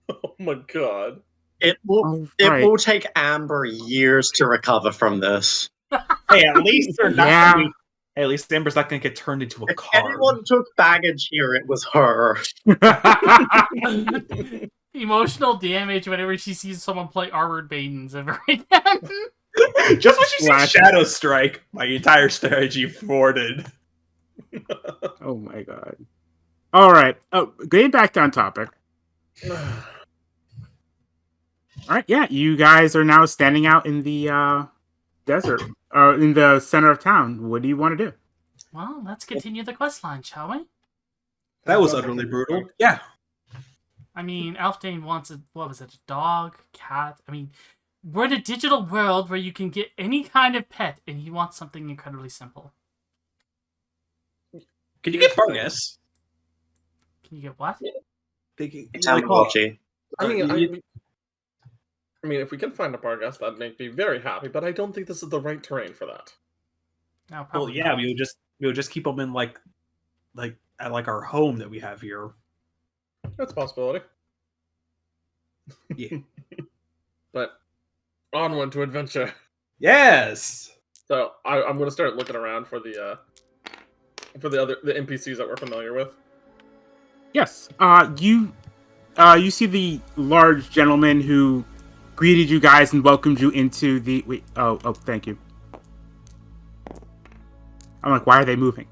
Oh my God. It will take Amber years to recover from this. Hey, at least they're not Yeah. gonna be, hey, at least Amber's not gonna get turned into a If card. anyone took baggage here, it was her. Emotional damage whenever she sees someone play Armored Maidens ever again. Just when she sees Flash. Shadow Strike, my entire strategy thwarted. Oh my god. All right. Oh, getting back on topic. All right. Yeah, you guys are now standing out in the desert, or in the center of town. What do you want to do? Well, let's continue the quest line, shall we? That was utterly brutal. Yeah. I mean, Elfdane wants a dog, cat. I mean, we're in a digital world where you can get any kind of pet, and he wants something incredibly simple. Can you get Fargus? Can you get what? Tamagotchi. I mean, if we can find a Barghest, that'd make me very happy. But I don't think this is the right terrain for that. No, Well, probably yeah, not. we would just keep them in at our home that we have here. That's a possibility. Yeah. But onward to adventure. Yes. So I'm going to start looking around for the NPCs that we're familiar with. Yes. You see the large gentleman who greeted you guys and welcomed you into the. Wait. Oh, thank you. I'm like, why are they moving?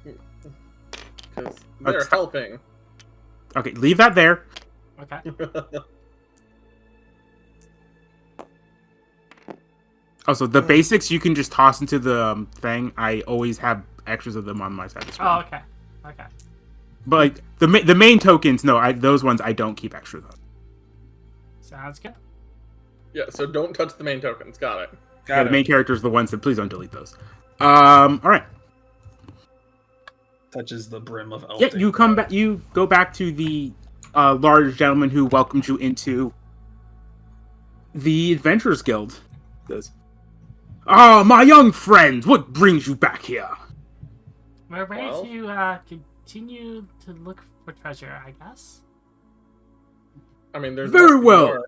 Because they're helping. Okay, leave that there. Okay. Also, the basics you can just toss into the thing. I always have extras of them on my side of the screen. Oh, okay. Okay. But like the main tokens, no, those ones I don't keep extras of. Sounds good. Yeah, so don't touch the main tokens. Got it. Yeah, the main characters are the ones that please don't delete those. All right. Touches the brim of elf. Yeah, you come back. You go back to the large gentleman who welcomed you into the Adventurers Guild. Says, "Ah, my young friend, what brings you back here?" We're ready Well. to continue to look for treasure, I guess. I mean, there's Very must be well. more.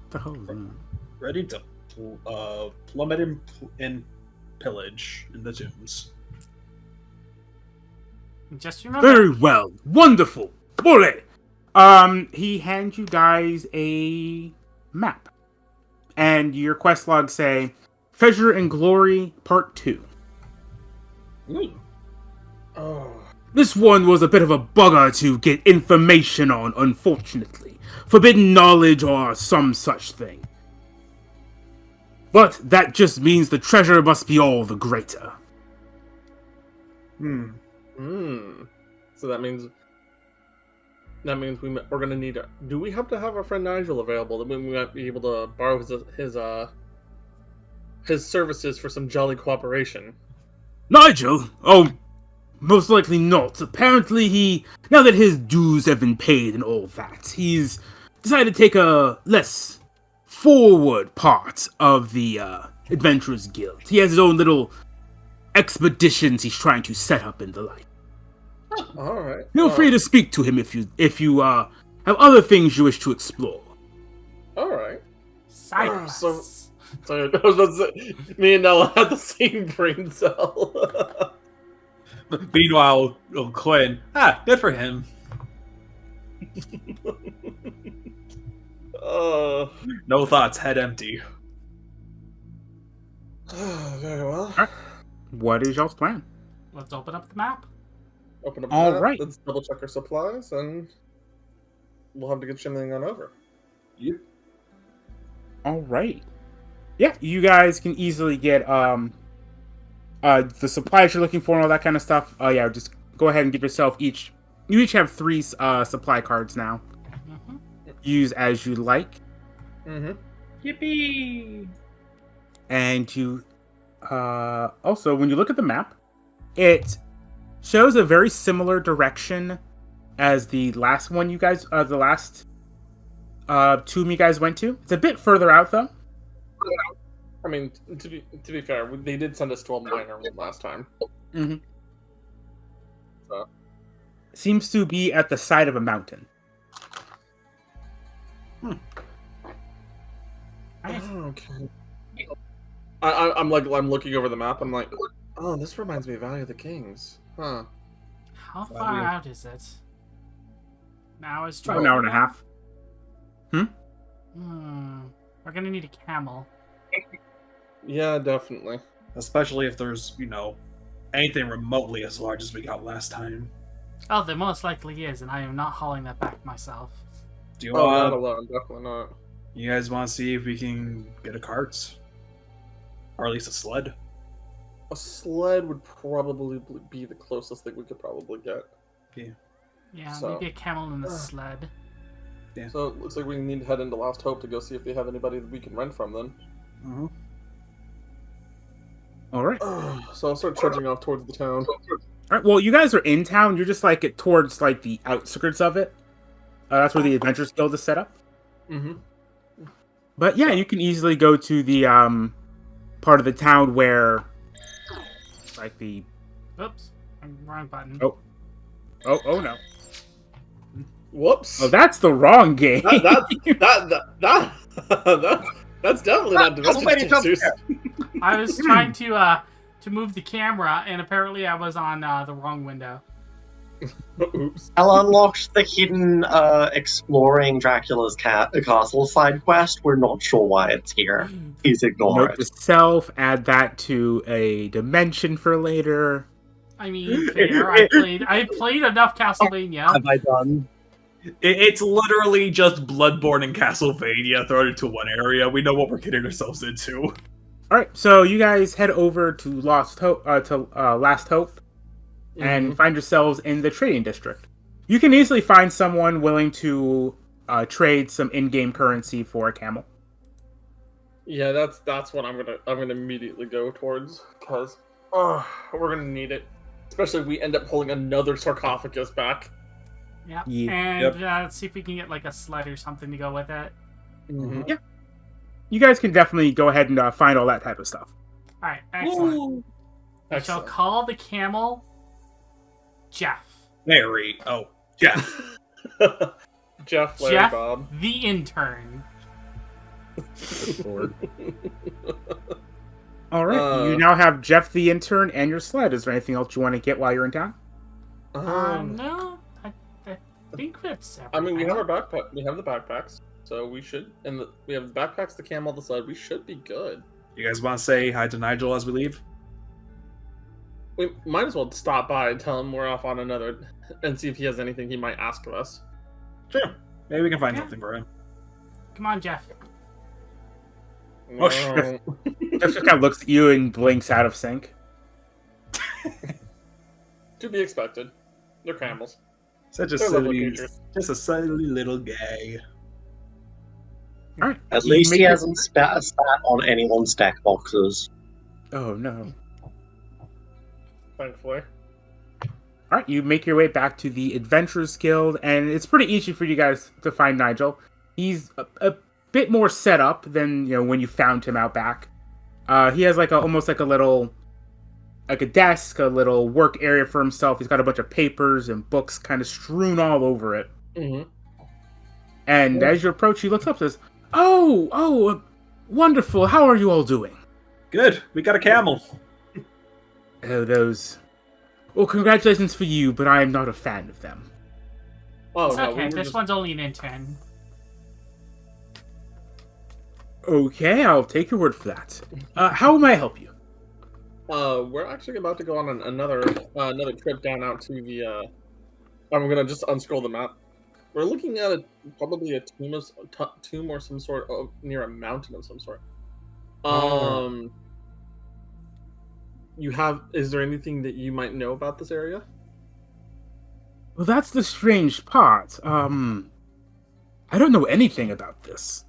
What the hell is that? Ready to plummet in pillage in the tombs. Just remember. Very well, wonderful, bully. He hands you guys a map, and your quest logs say "Treasure and Glory Part 2." Oh. This one was a bit of a bugger to get information on, unfortunately. Forbidden knowledge or some such thing. But that just means the treasure must be all the greater. Hmm. So that means we're gonna need. Do we have to have our friend Nigel available? That we might be able to borrow his services for some jolly cooperation. Nigel? Oh, most likely not. Apparently now that his dues have been paid and all that, he's decided to take a less forward part of the Adventurers Guild. He has his own little expeditions he's trying to set up in the light. All right. Feel free to speak to him if you have other things you wish to explore. All right. Side So- quests. So I was about to say, me and Nella had the same brain cell. Meanwhile, Quinn, good for him. No thoughts, head empty. Very well. What is y'all's plan? Let's open up the map. Open up. All the map, right. Let's double check our supplies, and we'll have to get something on over. Yep. All right. Yeah, you guys can easily get the supplies you're looking for and all that kind of stuff. Oh yeah, just go ahead and give yourself each. You each have 3 supply cards now. Mm-hmm. Use as you like, Mm-hmm. Yippee! and you also when you look at the map, it shows a very similar direction as the last one you guys, the last tomb you guys went to. It's a bit further out though. I mean, to be fair, they did send us 12 minor last time. Mm-hmm. So. Seems to be at the side of a mountain. Nice. Okay. I'm looking over the map. I'm like, oh, this reminds me of Valley of the Kings. Huh. How far out is it? Now is About an hour and a half. We're gonna need a camel. Yeah, definitely. Especially if there's, anything remotely as large as we got last time. Oh, there most likely is, and I am not hauling that back myself. Do you Oh, not want? alone. Definitely not. You guys want to see if we can get a cart, or at least a sled? A sled would probably be the closest thing we could probably get. Yeah, So- maybe a camel and a sled. Yeah. So it looks like we need to head into Last Hope to go see if they have anybody that we can rent from then. Mm-hmm. All right. So I'll start trudging off towards the town. All right. Well, you guys are in town. You're just towards the outskirts of it. That's where the Adventurers Guild is set up. Mm-hmm. But yeah, you can easily go to the part of the town where the Oops, wrong button. Oh. oh no. Whoops. Oh, that's the wrong game. That's definitely not Dimension Chasers. I was trying to move the camera, and apparently I was on the wrong window. Oops. I'll unlock the hidden exploring Dracula's castle side quest. We're not sure why it's here. Please ignore Note it. to self, add that to a dimension for later. I mean, fair. I played enough Castlevania. Have I done? It's literally just Bloodborne and Castlevania thrown into one area. We know what we're getting ourselves into. All right, so you guys head over to Last Hope, and find yourselves in the trading district. You can easily find someone willing to trade some in-game currency for a camel. Yeah, that's what I'm gonna immediately go towards, because we're gonna need it, especially if we end up pulling another sarcophagus back. Yeah. Yeah. And let's see if we can get like a sled or something to go with it. Yeah. You guys can definitely go ahead and find all that type of stuff. All right, excellent. Woo. We shall call the camel Jeff. Jeff. Jeff, Larry, Jeff, Bob. the intern. All right, you now have Jeff the intern and your sled. Is there anything else you want to get while you're in town? No, I think that's everything. I mean, we have our backpack. We have the backpacks, so we should. And we have the backpacks, the camel, the sled. We should be good. You guys want to say hi to Nigel as we leave? We might as well stop by and tell him we're off on another, and see if he has anything he might ask of us. Sure. Maybe we can find something for him. Come on, Jeff. Oh, Jeff just kind of looks at you and blinks out of sync. To be expected. They're camels. Such a They're lovely silly, creatures. just a silly little guy. All right. At you least make he your- hasn't spat a stat on anyone's deck boxes. Oh no. Thankfully. All right, you make your way back to the Adventurers Guild, and it's pretty easy for you guys to find Nigel. He's a bit more set up than when you found him out back. He has almost like a little, like a desk, a little work area for himself. He's got a bunch of papers and books kind of strewn all over it. Mm-hmm. And as you approach, he looks up and says, "Oh, wonderful! How are you all doing?" Good. We got a camel. Oh, those. Well, congratulations for you, but I am not a fan of them. Oh, It's no, okay. we were This just... one's only an intern. Okay, I'll take your word for that. How may I help you? We're actually about to go on another trip down out to the. I'm gonna just unscroll the map. We're looking at probably a tomb or some sort of near a mountain of some sort. Is there anything that you might know about this area? Well, that's the strange part. I don't know anything about this.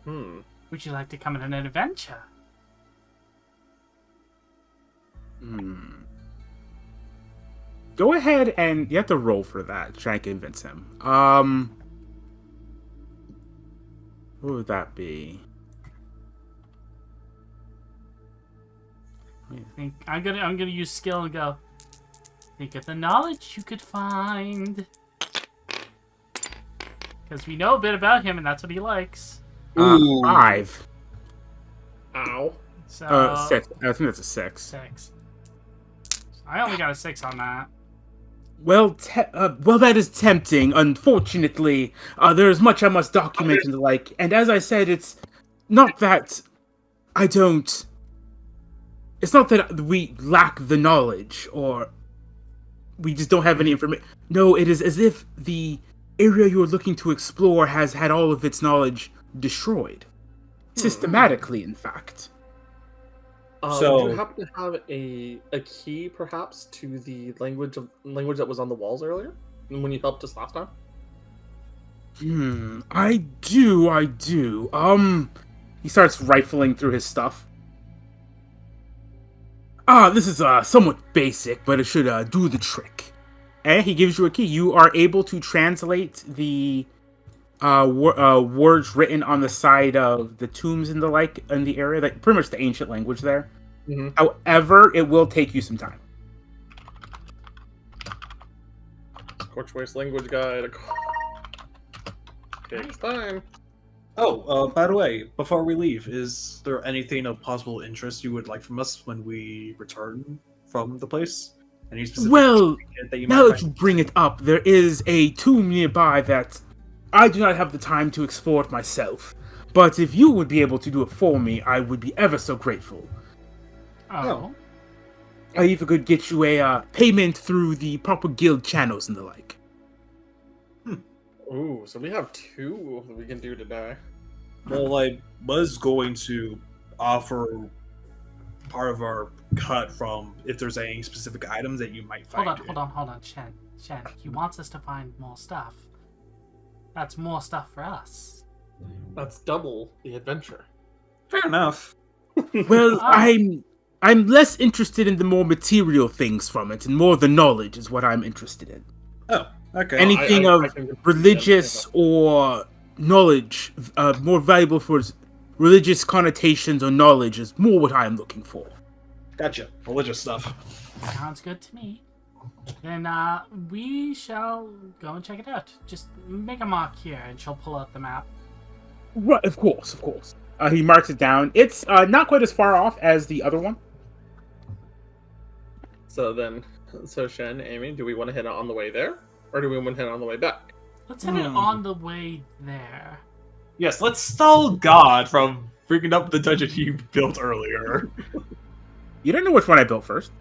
Would you like to come on an adventure? Go ahead and you have to roll for that. Try and convince him. What would that be? I'm gonna use skill and go. Think of the knowledge you could find, because we know a bit about him, and that's what he likes. 5. Ow. So 6. I think that's a 6. 6. I only got a 6 on that. Well, that is tempting. Unfortunately, there is much I must document and the like. And as I said, it's not that I don't. It's not that we lack the knowledge or we just don't have any information. No, it is as if the area you are looking to explore has had all of its knowledge destroyed. Systematically, in fact. So- would you happen to have a key, perhaps, to the language that was on the walls earlier when you helped us last time? I do. He starts rifling through his stuff. This is somewhat basic, but it should do the trick. And he gives you a key. You are able to translate the words written on the side of the tombs and the like in the area, like pretty much the ancient language there. Mm-hmm. However, it will take you some time. Scorch Waste Language Guide. Takes time. Oh, by the way, before we leave, is there anything of possible interest you would like from us when we return from the place? Any specific Well, that you now might that you bring it up, there is a tomb nearby that I do not have the time to explore it myself. But if you would be able to do it for me, I would be ever so grateful. Oh. I even could get you a payment through the proper guild channels and the like. Ooh, so we have 2 that we can do today. Well, I was going to offer part of our cut from if there's any specific items that you might find. Hold on, Shen. He wants us to find more stuff. That's more stuff for us. That's double the adventure. Fair enough. Well, I'm less interested in the more material things from it, and more the knowledge is what I'm interested in. Oh, okay. Anything I of can- religious or knowledge, more valuable for religious connotations or knowledge is more what I'm looking for. Gotcha. Religious stuff. Sounds good to me. Then we shall go and check it out. Just make a mark here, and she'll pull out the map. Right, of course. He marks it down. It's not quite as far off as the other one. So Shen, Amy, do we want to hit it on the way there, or do we want to hit it on the way back? Let's hit it on the way there. Yes, let's stall God from freaking up the dungeon he built earlier. You don't know which one I built first.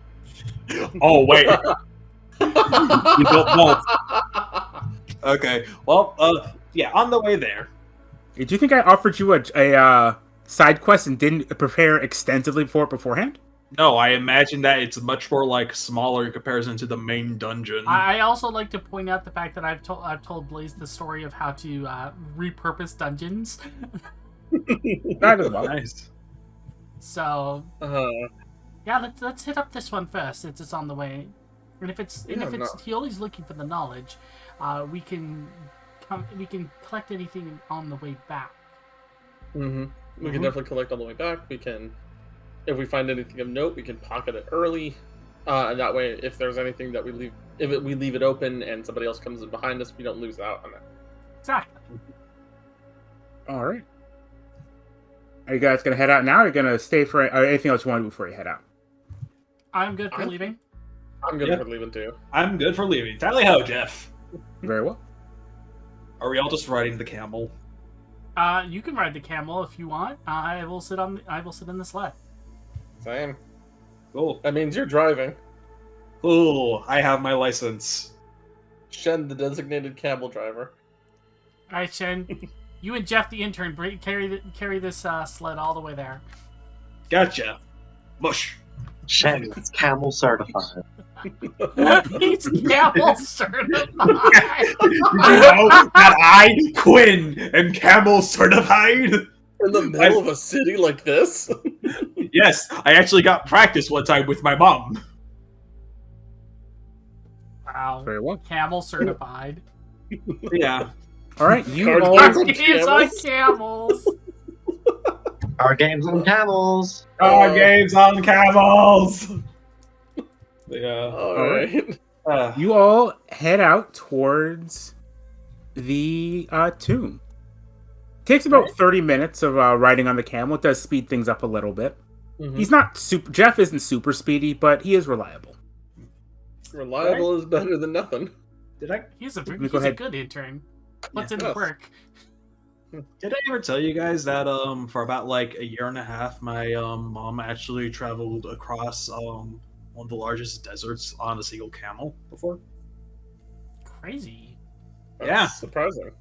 Oh, wait. You built both. Okay. Well, yeah, on the way there. Do you think I offered you a side quest and didn't prepare extensively for it beforehand? No, I imagine that it's much more like smaller in comparison to the main dungeon. I also like to point out the fact that I've told Blaze the story of how to repurpose dungeons. That is well. Nice. So yeah, let's hit up this one first since it's on the way. And if it's Heoli's looking for the knowledge, we can collect anything on the way back. Mm-hmm. We can definitely collect on the way back. We can, if we find anything of note, we can pocket it early, and that way, if there's anything that we leave, we leave it open and somebody else comes in behind us, we don't lose out on it. Exactly. All right. Are you guys gonna head out now? Or are you gonna stay for or anything else you want to do before you head out? I'm good for leaving. I'm good Yeah. for leaving too. I'm good for leaving. Tally ho, Jeff. Very well. Are we all just riding the camel? You can ride the camel if you want. I will sit in the sled. Same. Cool. That means you're driving. Cool. I have my license. Shen, the designated camel driver. All right, Shen. You and Jeff, the intern, carry this sled all the way there. Gotcha. Mush. Shen, it's camel certified. He's camel certified. Did you know that I, Quinn, am camel certified? In the middle of a city like this? Yes, I actually got practice one time with my mom. Wow. Very well. Camel certified. Yeah. All right. You Card all. games Our games on camels. Our games on camels. Our games on camels. Yeah. Alright. You all head out towards the tomb. Takes about 30 minutes of riding on the camel. It does speed things up a little bit. Mhm. He's not super. Jeff isn't super speedy, but he is reliable. Reliable is better than nothing. He's a go a ahead. good intern. What's in Yes. the work? Did I ever tell you guys that for about like a year and a half, my mom actually traveled across one of the largest deserts on a single camel before? Crazy. That's Yeah. surprising.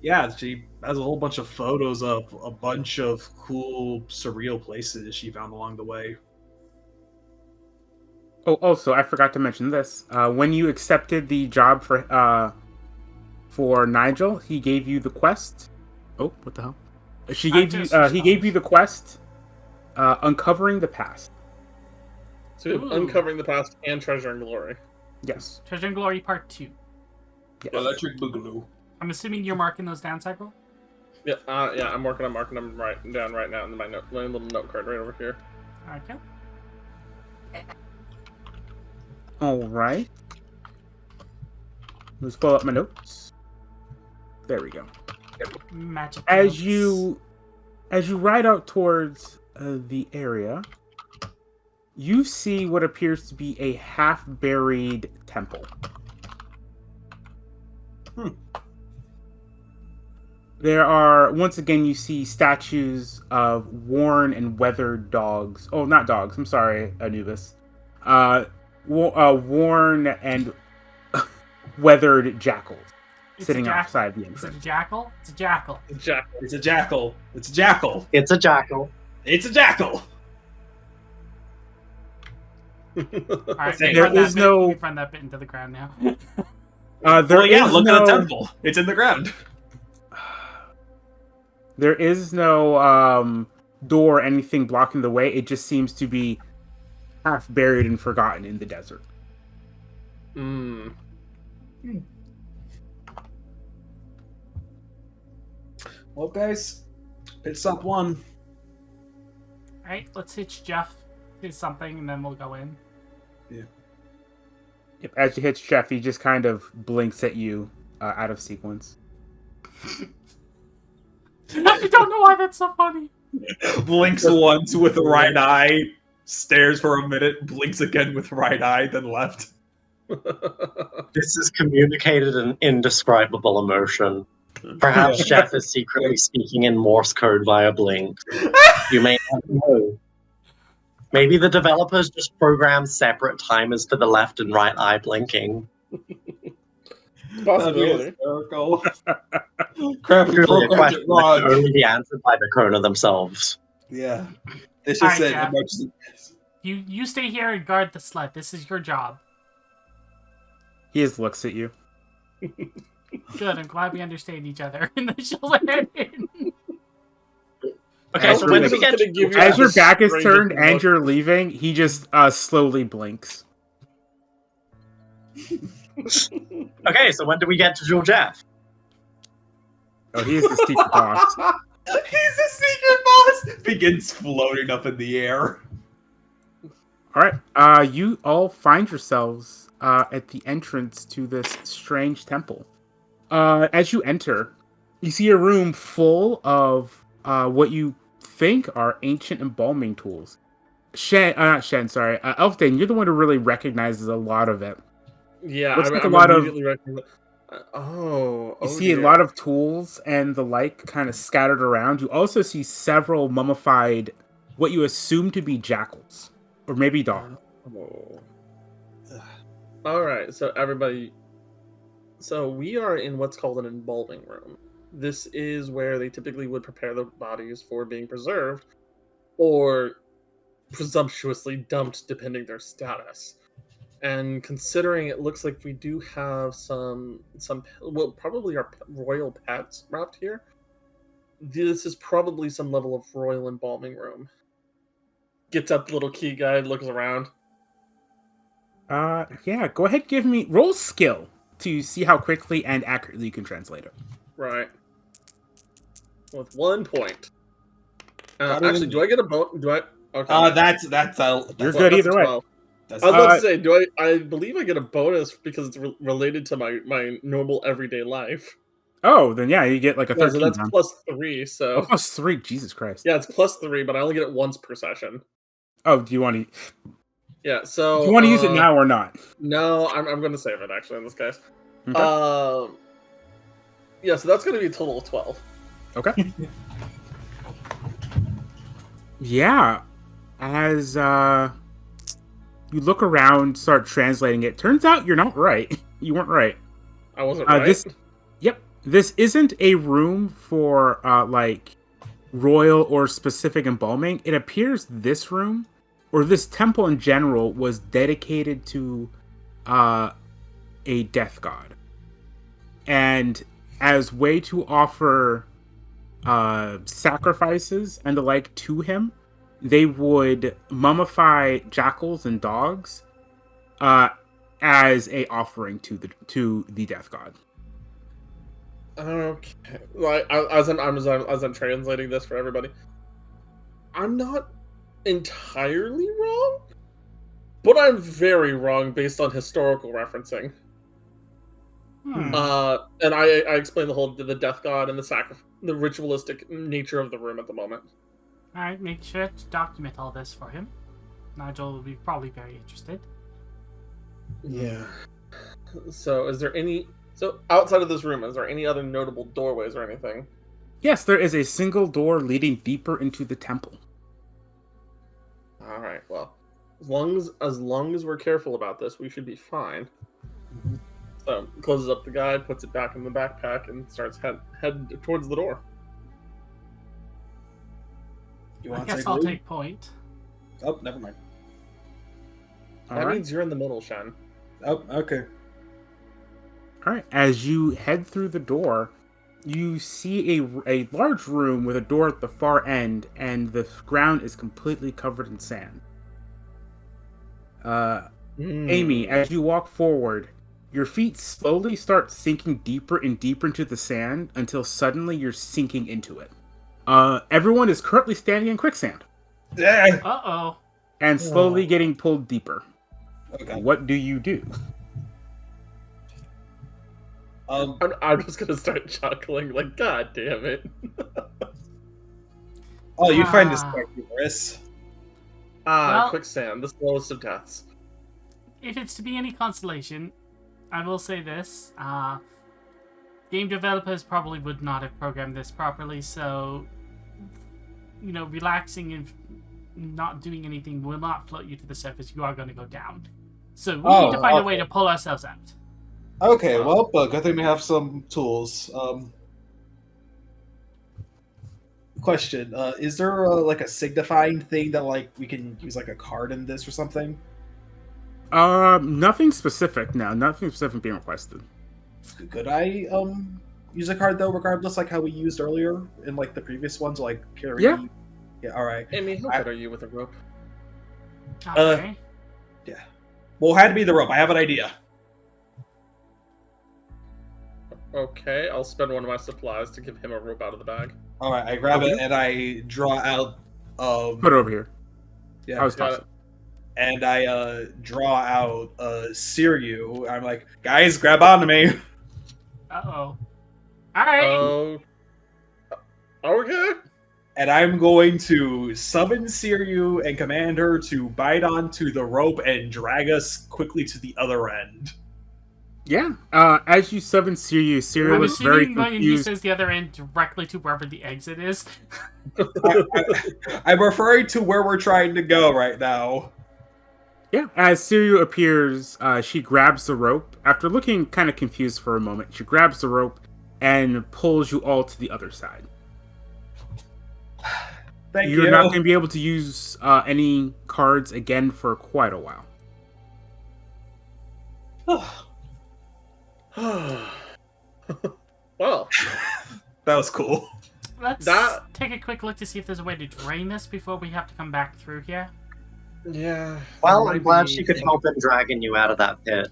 Yeah, she has a whole bunch of photos of a bunch of cool, surreal places she found along the way. Oh, also, I forgot to mention this. When you accepted the job for Nigel, he gave you the quest. Oh, what the hell? He gave you the quest, uncovering the past. So Ooh. uncovering the past and treasuring glory. Yes. Treasure and Glory Part 2. Yes. Electric Boogaloo. I'm assuming you're marking those down, Cycle? Yeah, I'm marking them down right now in my little note card right over here. Okay. All right. Let's pull up my notes. There we go. Magic. As notes. you ride out towards the area, you see what appears to be a half-buried temple. There are, once again, you see statues of worn and weathered dogs. Oh, not dogs. I'm sorry, Anubis. Worn and weathered jackals. sitting a outside the Is it a entrance. jackal? It's a jackal. Jack. It's a jackal. It's a jackal. It's a jackal. It's a jackal. All right, There run that is bit- no- run that bit into the ground now. There Well, yeah, is look no, at the temple. It's in the ground. There is no door or anything blocking the way. It just seems to be half buried and forgotten in the desert. Hmm. Well, guys, pit stop 1. All right, let's hitch Jeff to something, and then we'll go in. Yep. As you hit Jeff, he just kind of blinks at you out of sequence. I don't know why that's so funny. Blinks once with the right eye, stares for a minute, blinks again with right eye, then left. This is communicated an indescribable emotion. Perhaps Jeff is secretly speaking in Morse code via Blink. You may not know. Maybe the developers just programmed separate timers for the left and right eye blinking. Possibility. Hysterical. Crap, we Surely a programmed it question that wrong. can only be answered by the Kona themselves. Yeah. This All just right, said Jeff. emergency. You stay here and guard the sled. This is your job. He just looks at you. Good. I'm glad we understand each other. And then she'll head in. Okay, As so we're when do making- we get gonna give you- As your the back is strangest turned and look. you're leaving, he just slowly blinks. Okay, so when do we get to Jewel Jeff? Oh, he is the secret boss. He's a secret boss! Begins floating up in the air. All right, you all find yourselves at the entrance to this strange temple. As you enter, you see a room full of what you think are ancient embalming tools. Elfdane, you're the one who really recognizes a lot of it. Yeah, Looks like a I'm lot of- immediately recognize- You see a lot of tools and the like kind of scattered around. You also see several mummified, what you assume to be jackals, or maybe dogs. Oh. All right, so everybody. So we are in what's called an embalming room. This is where they typically would prepare the bodies for being preserved, or presumptuously dumped, depending their status. And considering it looks like we do have some well, probably our royal pets wrapped here. This is probably some level of royal embalming room. Gets up the little key guide, looks around. Yeah, go ahead, give me roll skill to see how quickly and accurately you can translate it. Right. With 1 point. Better Actually, than- do I get a vote? Do I? Okay. That's You're that's good a either way. 12. that's I was about to say, do I believe I get a bonus because it's related to my normal everyday life. Oh, then yeah, you get like a Yeah, 13. so that's then. +3. So Plus 3, Jesus Christ. yeah, it's +3, but I only get it once per session. Oh, do you want to? Yeah. So Do you want to use it now or not? No, I'm going to save it actually in this case. Okay. Yeah, so that's going to be a total of 12. Okay. Yeah, as you look around, start translating it. Turns out you're not right. You weren't right. I wasn't right. This isn't a room for like royal or specific embalming. It appears this room or this temple in general was dedicated to a death god, and as way to offer sacrifices and the like to him, they would mummify jackals and dogs as a offering to the death god. Okay. Like as I'm translating this for everybody, I'm not entirely wrong, but I'm very wrong based on historical referencing. Hmm. And I explain the death god and the ritualistic nature of the room at the moment. All right, make sure to document all this for him. Nigel will be probably very interested. Yeah. So outside of this room, is there any other notable doorways or anything? Yes, there is a single door leading deeper into the temple. All right. Well, as long as we're careful about this, we should be fine. So closes up the guide, puts it back in the backpack, and starts head towards the door. You I want to guess say I'll blue? take point. Oh, never mind. That All right. means you're in the middle, Shen. Oh, okay. All right. As you head through the door, you see a large room with a door at the far end, and the ground is completely covered in sand. Amy, as you walk forward, your feet slowly start sinking deeper and deeper into the sand until suddenly you're sinking into it. Everyone is currently standing in quicksand Yeah. Uh-oh. and slowly getting pulled deeper. Okay. What do you do? I'm just gonna start chuckling, like, God damn it. Oh, you find this Ah. quite humorous. Well- Quicksand, the slowest of deaths. If it's to be any consolation, I will say this. Game developers probably would not have programmed this properly, so, relaxing and not doing anything will not float you to the surface. You are going to go down. So we need to find a way to pull ourselves out. Okay, well, but good thing we have some tools. Question: is there like a signifying thing that we can use, like a card in this or something? Nothing specific now. Nothing specific being requested. Could I use a card though, regardless, like how we used earlier in the previous ones, like carry? Yeah. Yeah. All right. Amy, how good are you with a rope? Okay. Well, it had to be the rope. I have an idea. Okay, I'll spend one of my supplies to give him a rope out of the bag. All right. I grab it and I draw out. Put it over here. Yeah. I was Got tossing. And I draw out Siryu. I'm like, guys, grab onto me. Uh-oh. Alright. Oh. Okay. And I'm going to summon Siryu and command her to bite onto the rope and drag us quickly to the other end. Yeah. As you summon Siryu I'm is very assuming when he confused. says the other end directly to wherever the exit is. I'm referring to where we're trying to go right now. Yeah. As Siryu appears, she grabs the rope. After looking kind of confused for a moment, she grabs the rope and pulls you all to the other side. Thank You're you. not going to be able to use any cards again for quite a while. Well, That was cool. Let's That- take a quick look to see if there's a way to drain this before we have to come back through here. yeah. Well, might I'm glad be- she could help in dragging you out of that pit.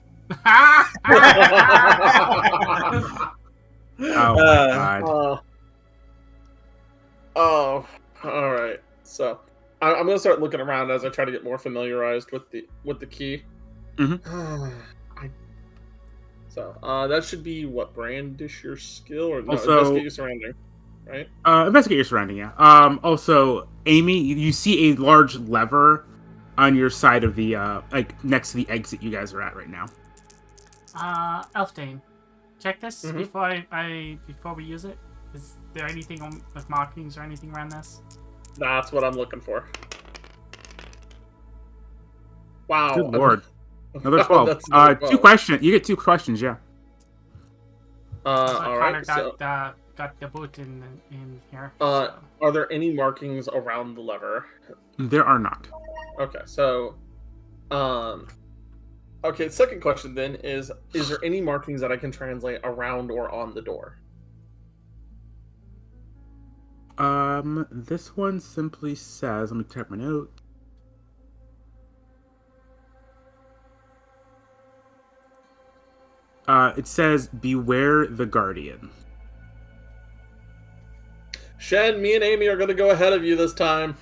Oh my god. All right. So I'm gonna start looking around as I try to get more familiarized with the key. Mhm. So that should be what, brandish your skill or no, Also- investigate your surrounding, right? Investigate your surrounding, yeah. Also, Amy, you see a large lever on your side of the, next to the exit you guys are at right now. Elfdane, check this Mhm. before we use it. Is there anything with markings or anything around this? That's what I'm looking for. Wow. Good lord. Another Oh, 12. that's another 12. 2 questions. You get 2 questions, yeah. All Connor right. So, got the boot in here. are there any markings around the lever? There are not. Okay, so, okay. Second question then is there any markings that I can translate around or on the door? This one simply says, let me check my note. It says, beware the guardian. Shen, me and Amy are gonna go ahead of you this time.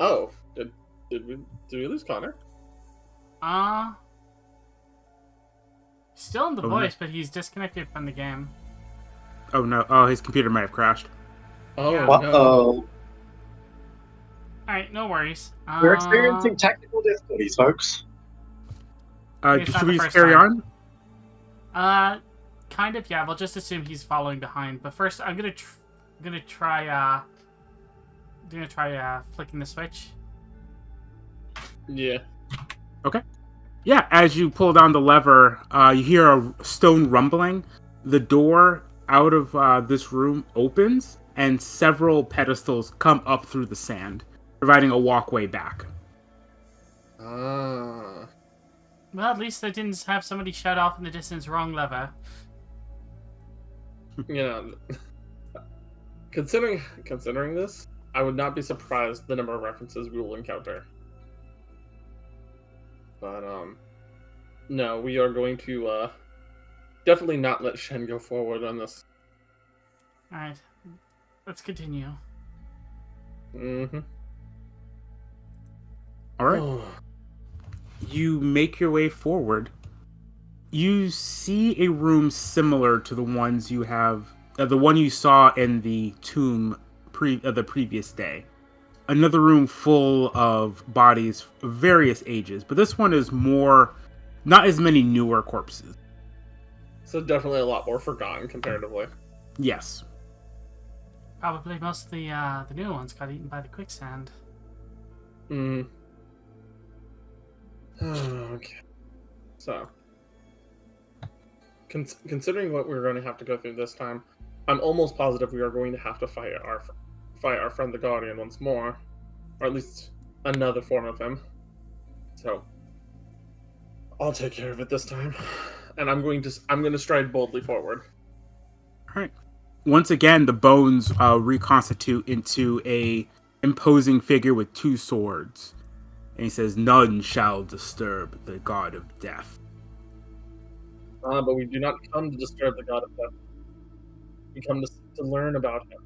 Oh, did we lose Connor? Still in the Oh, no. voice, but he's disconnected from the game. Oh no, oh, his computer might have crashed. Oh Yeah. no. Uh-oh. Alright, no worries. We're experiencing technical difficulties, folks. It's not Should the we just first carry time. on? Kind of, yeah. We'll just assume he's following behind. But first, I'm gonna try flicking the switch. Yeah. Yeah, as you pull down the lever, you hear a stone rumbling. The door out of this room opens, and several pedestals come up through the sand, providing a walkway back. Ah. Well, at least they didn't have somebody shout off in the distance, wrong lever. You know, considering this, I would not be surprised the number of references we will encounter. But no, we are going to definitely not let Shen go forward on this. Alright, let's continue. Mm-hmm. All right. You make your way forward. You see a room similar to the ones you have, the one you saw in the tomb the previous day. Another room full of bodies of various ages, but this one is more, not as many newer corpses. So definitely a lot more forgotten comparatively. Yes. Probably most of the new ones got eaten by the quicksand. Hmm. Okay. So, considering what we're going to have to go through this time, I'm almost positive we are going to have to fight our friend the Guardian once more, or at least another form of him. So, I'll take care of it this time, and I'm going to stride boldly forward. All right. Once again, the bones reconstitute into a imposing figure with two swords. And he says, "None shall disturb the god of death." But we do not come to disturb the god of death. We come to learn about him.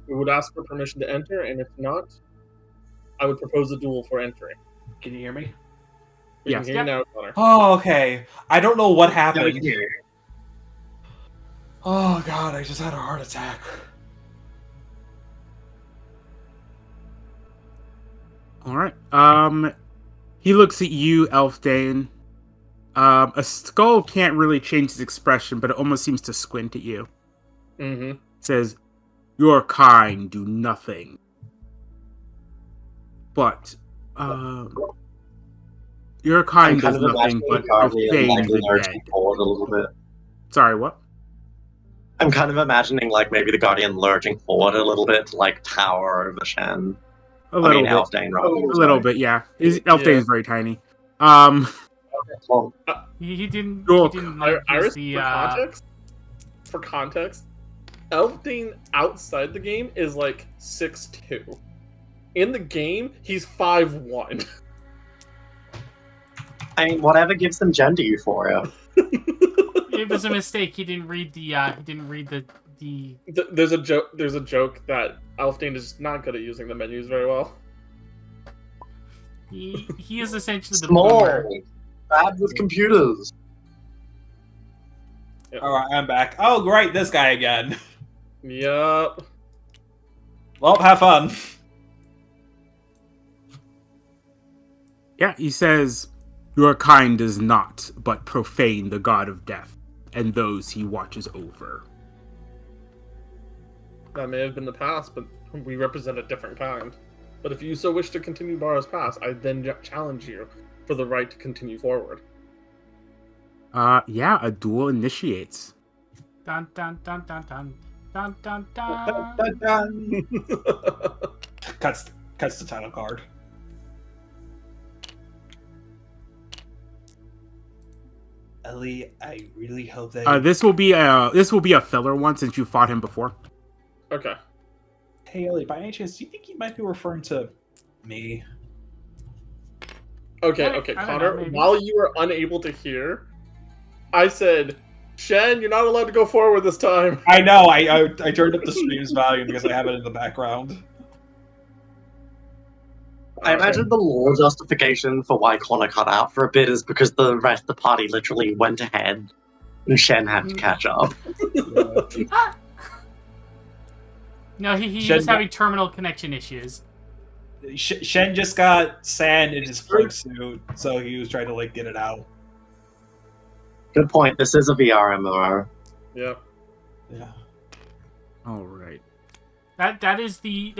We would ask for permission to enter, and if not, I would propose a duel for entry. Can you hear me? We Yes. can hear you now, Connor. Oh, okay. I don't know what Yeah, we happened. can hear you. Oh god, I just had a heart attack. All right. He looks at you, Elfdane. A skull can't really change his expression, but it almost seems to squint at you. Mm-hmm. Says, "Your kind do nothing. But, your kind does nothing but profane the dead." Forward a little bit. Sorry, what? I'm kind of imagining like maybe the Guardian lurching forward a little bit to like tower over Shen. A little bit. Elfdane, rather. A little bit, yeah. Elfdane is very tiny. Well, He didn't. Look, He didn't Iris, use for context, Elfdane outside the game is like 6'2". In the game, he's 5'1". I mean, whatever gives them gender euphoria. It was a mistake. He didn't read the. He didn't read the. There's a joke. There's a joke that Elfdane is not good at using the menus very well. He is essentially the Small, boomer. bad with computers. Alright, I'm back. Oh, great, this guy again. Yup. Well, have fun. Yeah, he says, "Your kind does not but profane the god of death, and those he watches over." That may have been the past, but we represent a different kind. But if you so wish to continue Bara's past, I then challenge you for the right to continue forward. Yeah, a duel initiates. Dun dun dun dun dun dun dun dun. Cuts the title card. Ellie, I really hope that. This will be a filler one since you fought him before. Okay. Hey, Ellie, by any chance, do you think he might be referring to me? Okay, I don't Connor, know, maybe. while you were unable to hear, I said, Shen, you're not allowed to go forward this time. I know. I turned up the stream's volume because I have it in the background. I imagine the lore justification for why Connor cut out for a bit is because the rest of the party literally went ahead and Shen had to catch up. No, he Shen was having terminal connection issues. Shen just got sand in his flake suit, so he was trying to like get it out. Good point. This is a VR MMO. Yep. Yeah. All right. That is the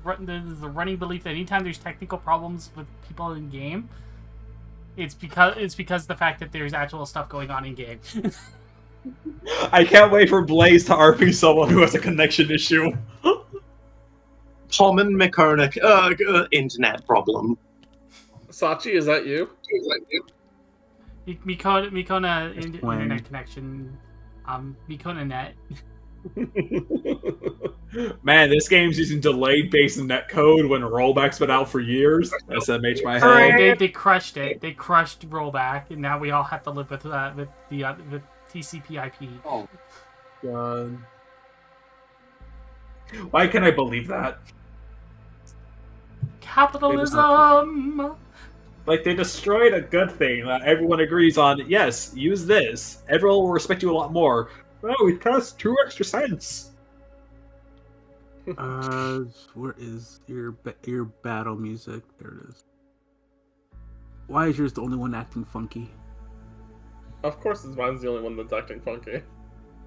running belief that anytime there's technical problems with people in game, it's because the fact that there's actual stuff going on in game. I can't wait for Blaze to RP someone who has a connection issue. Common mechanic, internet problem. Sachi, is that you? Mikona internet connection. Mikona net. Man, this game's using delayed base netcode when rollback's been out for years. SMH my head. They crushed it. They crushed rollback, and now we all have to live with TCP/IP. Oh god! Why can't I believe that? Capitalism. Like, they destroyed a good thing that everyone agrees on. Yes, use this. Everyone will respect you a lot more. Oh, it costs 2 extra cents. Where is your battle music? There it is. Why is yours the only one acting funky? Of course, mine's the only one that's acting funky.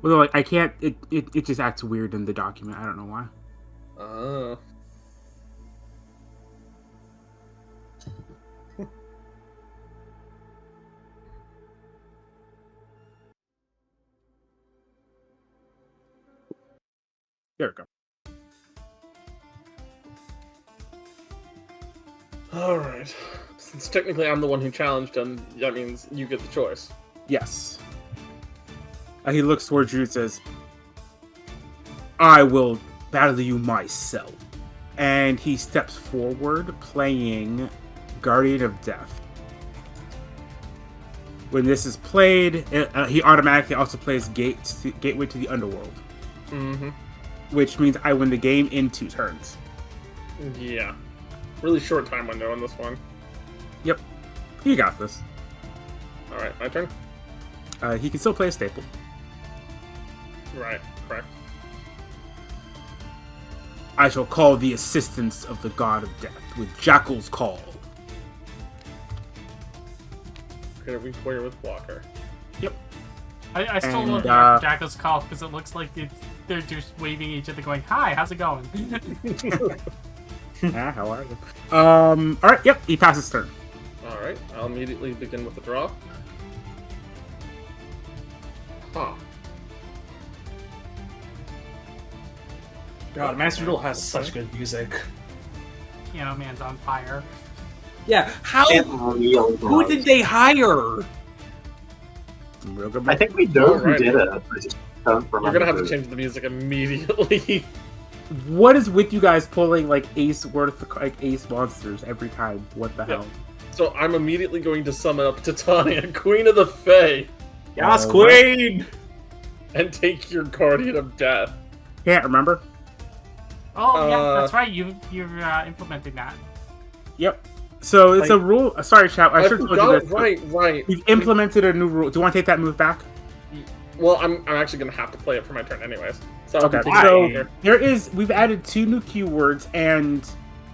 Well, like I can't. It just acts weird in the document. I don't know why. Oh. There we go. Alright. Since technically I'm the one who challenged him, that means you get the choice. Yes. He looks towards you and says, I will battle you myself. And he steps forward, playing Guardian of Death. When this is played, he automatically also plays Gateway to the Underworld. Mm-hmm. Which means I win the game in 2 turns. Yeah. Really short time window on this one. Yep. You got this. Alright, my turn? He can still play a staple. Right, correct. I shall call the assistance of the God of Death with Jackal's Call. Create a weak warrior with blocker. Yep. I still love Jackal's Call because it looks like they're just waving at each other going, hi, how's it going? How are you? Alright, yep, he passes turn. Alright, I'll immediately begin with the draw. Huh. God, Master Duel has such good music. Piano Man's on fire. Yeah, how? Who did they hire? Real good. I think we know who Alright. did it. I just don't You're remember gonna have to who. change the music immediately. What is with you guys pulling like ace monsters every time? What the Yeah. hell? So I'm immediately going to summon up Titania, Queen of the Fae, Yes, Queen! and take your Guardian of Death. Can't remember. Oh, yeah, that's right. You're implementing that. Yep. So it's a rule. Sorry, chat. I should have told you this. Right. We've implemented a new rule. Do you want to take that move back? Well, I'm actually gonna have to play it for my turn anyways. So Okay. So we've added 2 new keywords and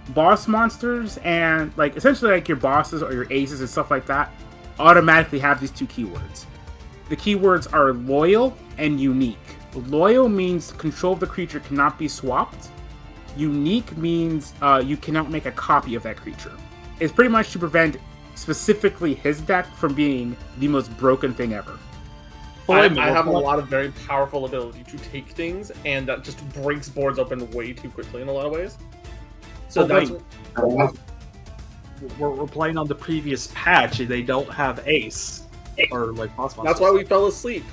boss monsters and like essentially like your bosses or your aces and stuff like that automatically have these 2 keywords. The keywords are loyal and unique. Loyal means control of the creature cannot be swapped. Unique means you cannot make a copy of that creature. It's pretty much to prevent specifically his deck from being the most broken thing ever. I have a lot of very powerful ability to take things, and that just breaks boards open way too quickly in a lot of ways. So We're playing on the previous patch. They don't have ace or like boss monsters. that's why we fell asleep.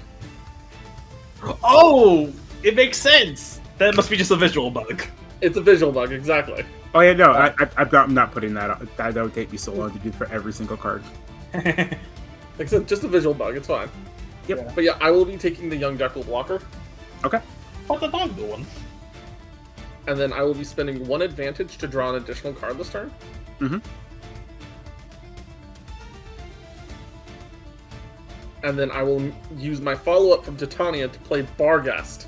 Oh, it makes sense. That must be just a visual bug. It's a visual bug, exactly. Oh yeah, no, I'm not putting that up. That would take me so long to do for every single card. Like I said, just a visual bug. It's fine. Yep. But yeah, I will be taking the Young Jackal blocker, Okay. What the dog doing? and then I will be spending 1 advantage to draw an additional card this turn. Mm-hmm. And then I will use my follow-up from Titania to play Barghest.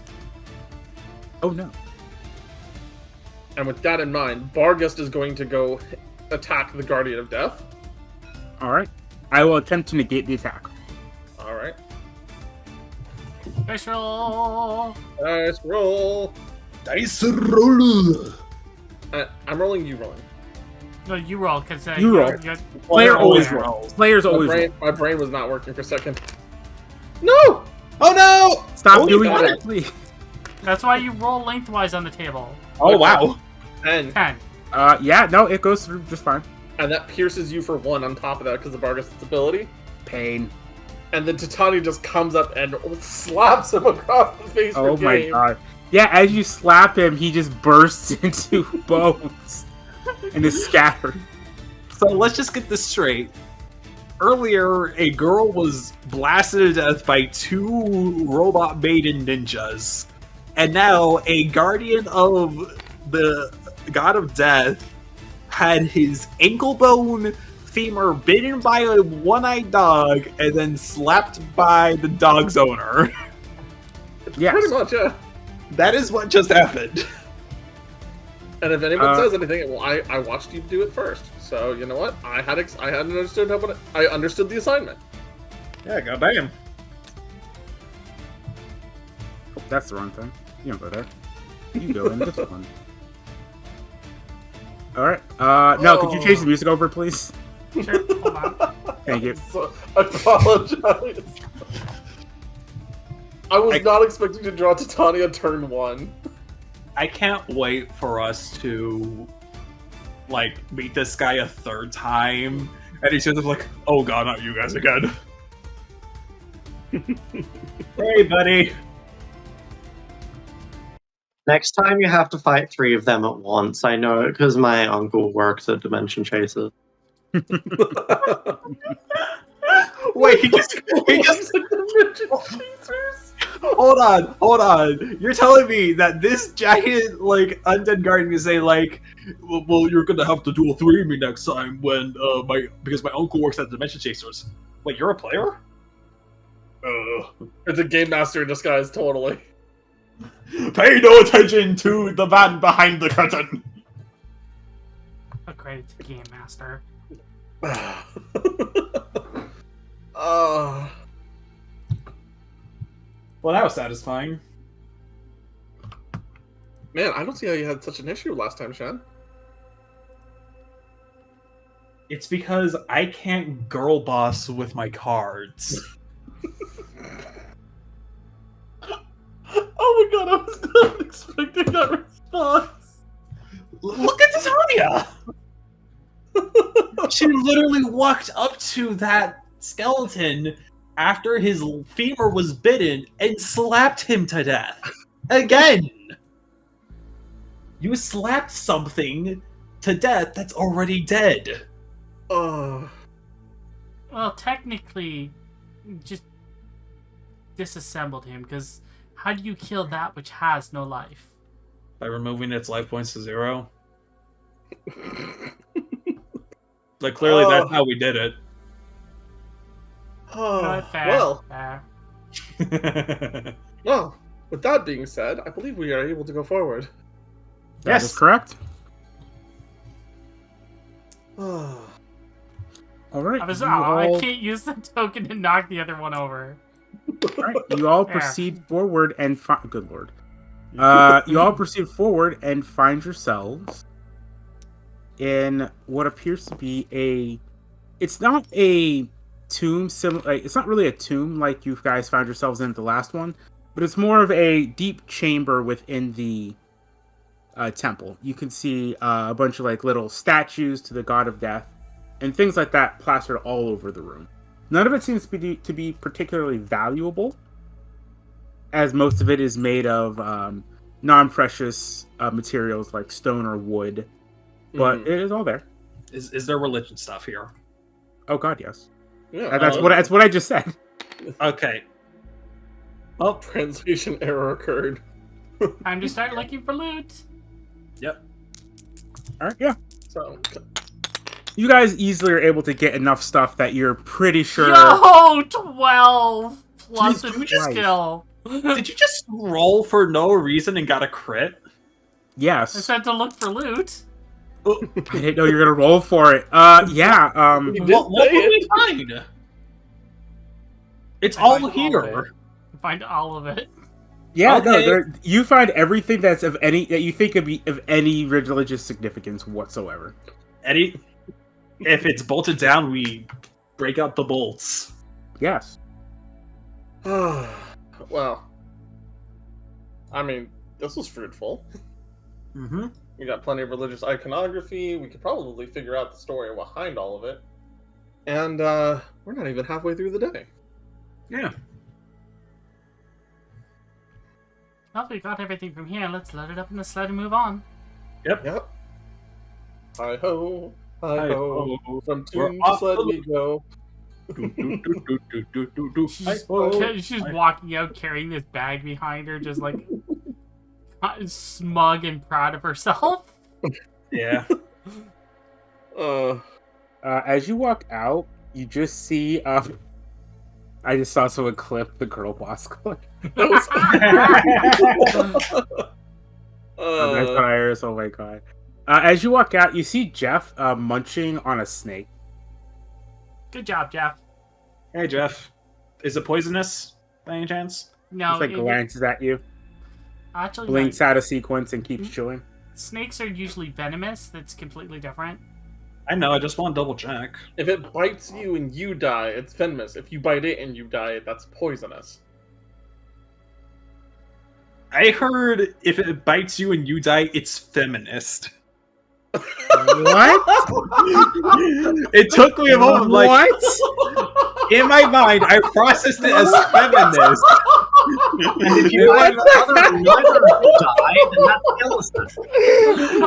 Oh no. And with that in mind, Barghest is going to go attack the Guardian of Death. All right. I will attempt to negate the attack. All right. Nice roll. Nice roll. Dice roll. I'm rolling. You rolling? No, you roll because You roll. Player always player. rolls. Players always roll. My brain was not working for a second. No! Oh no! Stop Oh, doing got that, it. please. That's why you roll lengthwise on the table. Oh wow! 10. 10. Yeah, no, it goes through just fine. And that pierces you for 1 on top of that because of Vargas' ability. Pain. And then Titania just comes up and slaps him across the face Oh for my game. god. Yeah, as you slap him, he just bursts into bones and is scattered. So let's just get this straight. Earlier, a girl was blasted to death by 2 robot maiden ninjas. And now, a guardian of the god of death had his ankle bone femur bitten by a one-eyed dog and then slapped by the dog's owner. Yes. Pretty much, yeah. That is what just happened. And if anyone says anything, well, I watched you do it first. So you know what? I hadn't understood I understood the assignment. Yeah, goddamn. Oh, that's the wrong thing. You don't go there. You go in this one. Alright. No, could you change the music over, please? Sure, hold on. Thank you. So, I apologize. I was not expecting to draw Titania turn 1. I can't wait for us to, like, meet this guy a 3rd time, and he's just like, oh god, not you guys again. Hey, buddy. Next time you have to fight 3 of them at once. I know it because my uncle works at Dimension Chaser. Wait, he just hold on. You're telling me that this giant, like, undead guardian is saying, like, well, you're gonna have to duel 3 of me next time when, because my uncle works at Dimension Chasers. Wait, you're a player? It's a game master in disguise, totally. Pay no attention to the man behind the curtain. A credit to Game Master. Well, that was satisfying. Man, I don't see how you had such an issue last time, Shen. It's because I can't girl boss with my cards. Oh my god, I was not expecting that response. Look at Titania! She literally walked up to that skeleton after his femur was bitten and slapped him to death. Again! You slapped something to death that's already dead. Oh. Well, technically, you just disassembled him, because how do you kill that which has no life? By removing its life points to 0. Like, clearly that's how we did it. Fair, fair. Well, with that being said, I believe we are able to go forward. That is correct. Oh. Alright. I can't use the token to knock the other one over. Alright, you all Fair. proceed forward and find... Good lord. You all proceed forward and find yourselves in what appears to be a... It's not a tomb, it's not really a tomb like you guys found yourselves in the last one, but it's more of a deep chamber within the temple. You can see a bunch of like little statues to the god of death and things like that plastered all over the room. None of it seems to be particularly valuable, as most of it is made of non-precious materials like stone or wood, but it is all there. Is there religion stuff here? Oh god, yes. Yeah, That's what I just said. Okay. Well, translation error occurred. Time to start looking for loot. Yep. Alright, yeah. So, You guys easily are able to get enough stuff that you're pretty sure... Yo, 12 plus Did a you just- skill. Did you just roll for no reason and got a crit? I Yes. said to look for loot. I didn't know you were gonna roll for it. Yeah, What will we find? It's all here. Find all of it. Yeah, Okay. no, you find everything that you think could be of any religious significance whatsoever. Eddie, if it's bolted down, we break out the bolts. Yes. Well, I mean, this was fruitful. Mm-hmm. We got plenty of religious iconography. We could probably figure out the story behind all of it. And we're not even halfway through the day. Yeah. Well, we got everything from here. Let's load it up in the sled and move on. Yep. Yep. Hi ho, hi Hi ho. ho. From We're tomb to off sled the- we go. She's just walking out carrying this bag behind her, just like smug and proud of herself. Yeah. As you walk out, you just see. I just saw someone clip the girl boss clip. That was... Tires. Oh my god. As you walk out, you see Jeff munching on a snake. Good job, Jeff. Hey, Jeff. Is it poisonous, by any chance? No, Just like glances at you, actually, blinks no. out of sequence, and keeps chewing. Snakes are usually venomous. That's completely different. I know, I just want to double check. If it bites you and you die, it's venomous. If you bite it and you die, that's poisonous. I heard if it bites you and you die, it's feminist. What? It took me a moment, like, What? in my mind, I processed it as feminist. And if you either of you die, then that's illness.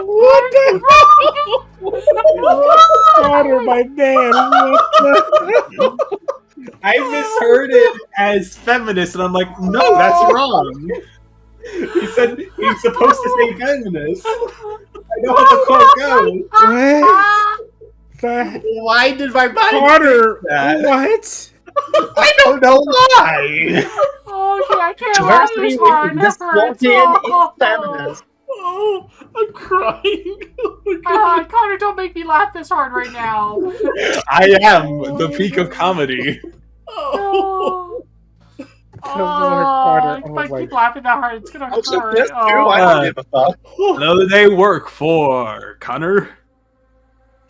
What the? Connor, my man. What the? I misheard it as feminist, and I'm like, no, that's wrong. He said he's supposed to say feminist. I know how the quote goes. What? Why did my mind Connor, that? what? I don't know why. Oh, yeah, I can't laugh this hard. This That hurts. is feminist. Oh, I'm crying. Connor, don't make me laugh this hard right now. I am the peak of comedy. Oh, Connor. if Oh I my keep laughing that hard, it's gonna I'll check hurt. this too. I don't give a fuck. Hello, they work for Connor.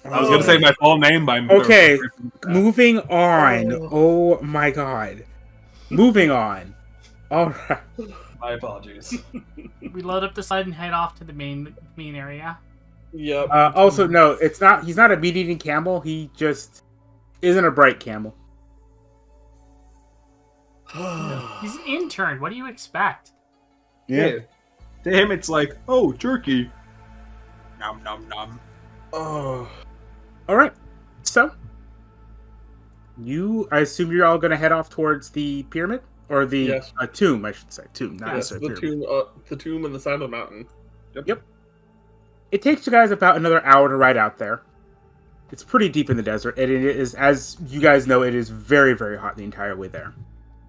I was gonna say my full name by Okay, moving on. Oh my god. Moving on. Alright. My apologies. We load up the sled and head off to the main area. Yep. Also, no, it's not. He's not a meat-eating camel. He just isn't a bright camel. He's an intern. What do you expect? Yeah. To him, it's like, oh, jerky. Nom nom nom. Oh. All right. So, I assume you're all going to head off towards the pyramid or the Yes. tomb, I should say. Tomb, not Yes, necessarily the pyramid. the tomb in the side of the mountain. Yep. It takes you guys about another hour to ride out there. It's pretty deep in the desert, and it is, as you guys know, it is very, very hot the entire way there.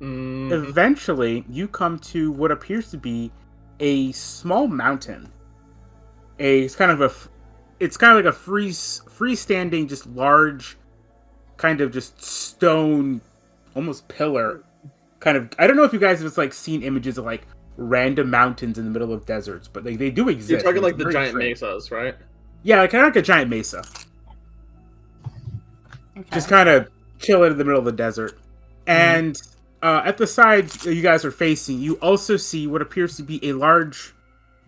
Mm. Eventually, you come to what appears to be a small mountain. It's kind of like a freestanding, just large, kind of just stone, almost pillar. Kind of, I don't know if you guys have like seen images of like random mountains in the middle of deserts, but they do exist. You're talking It's like the very giant strange. mesas, right? Yeah, kind of like a giant mesa. Okay. Just kind of chilling in the middle of the desert. And at the side you guys are facing, you also see what appears to be a large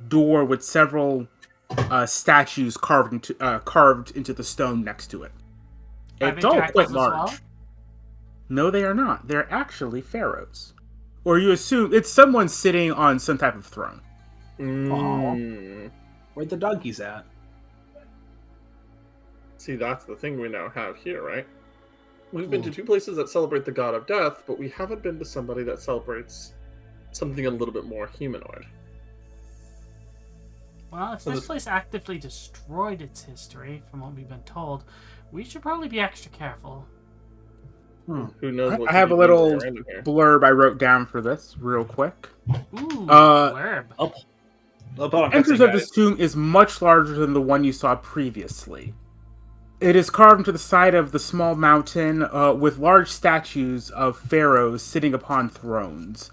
door with several statues carved into the stone next to it. Are It's they all jackals quite as large. well? No, they are not. They're actually pharaohs. Or you assume it's someone sitting on some type of throne. Mm. Where'd the donkeys at? See, that's the thing we now have here, right? We've been to two places that celebrate the god of death, but we haven't been to somebody that celebrates something a little bit more humanoid. Well, if So this this- place actively destroyed its history, from what we've been told, we should probably be extra careful. Who knows what I have could a be little lingering around in here. blurb I wrote down for this real quick. Ooh, Uh, blurb. Entrance of this tomb is much larger than the one you saw previously. It is carved into the side of the small mountain with large statues of pharaohs sitting upon thrones.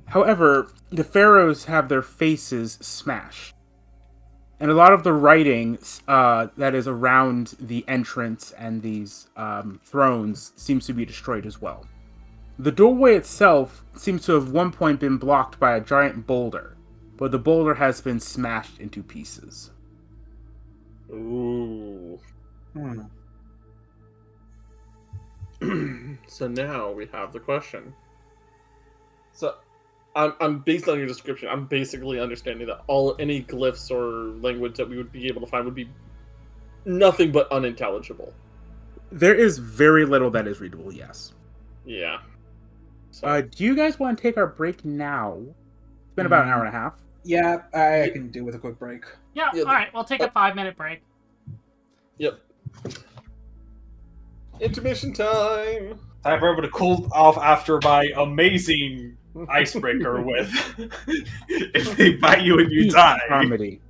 However, the pharaohs have their faces smashed. And a lot of the writing that is around the entrance and these thrones seems to be destroyed as well. The doorway itself seems to have at one point been blocked by a giant boulder, but the boulder has been smashed into pieces. Ooh. So now we have the question. So, I'm based on your description. I'm basically understanding that any glyphs or language that we would be able to find would be nothing but unintelligible. There is very little that is readable, yes. Yeah. So, Do you guys want to take our break now? It's been about an hour and a half. Yeah, I can do with a quick break. Yeah, Yeah, alright, we'll take a 5-minute break. yep. Intermission time. Time for everyone to cool off after my amazing icebreaker with if they bite you and you die. Comedy.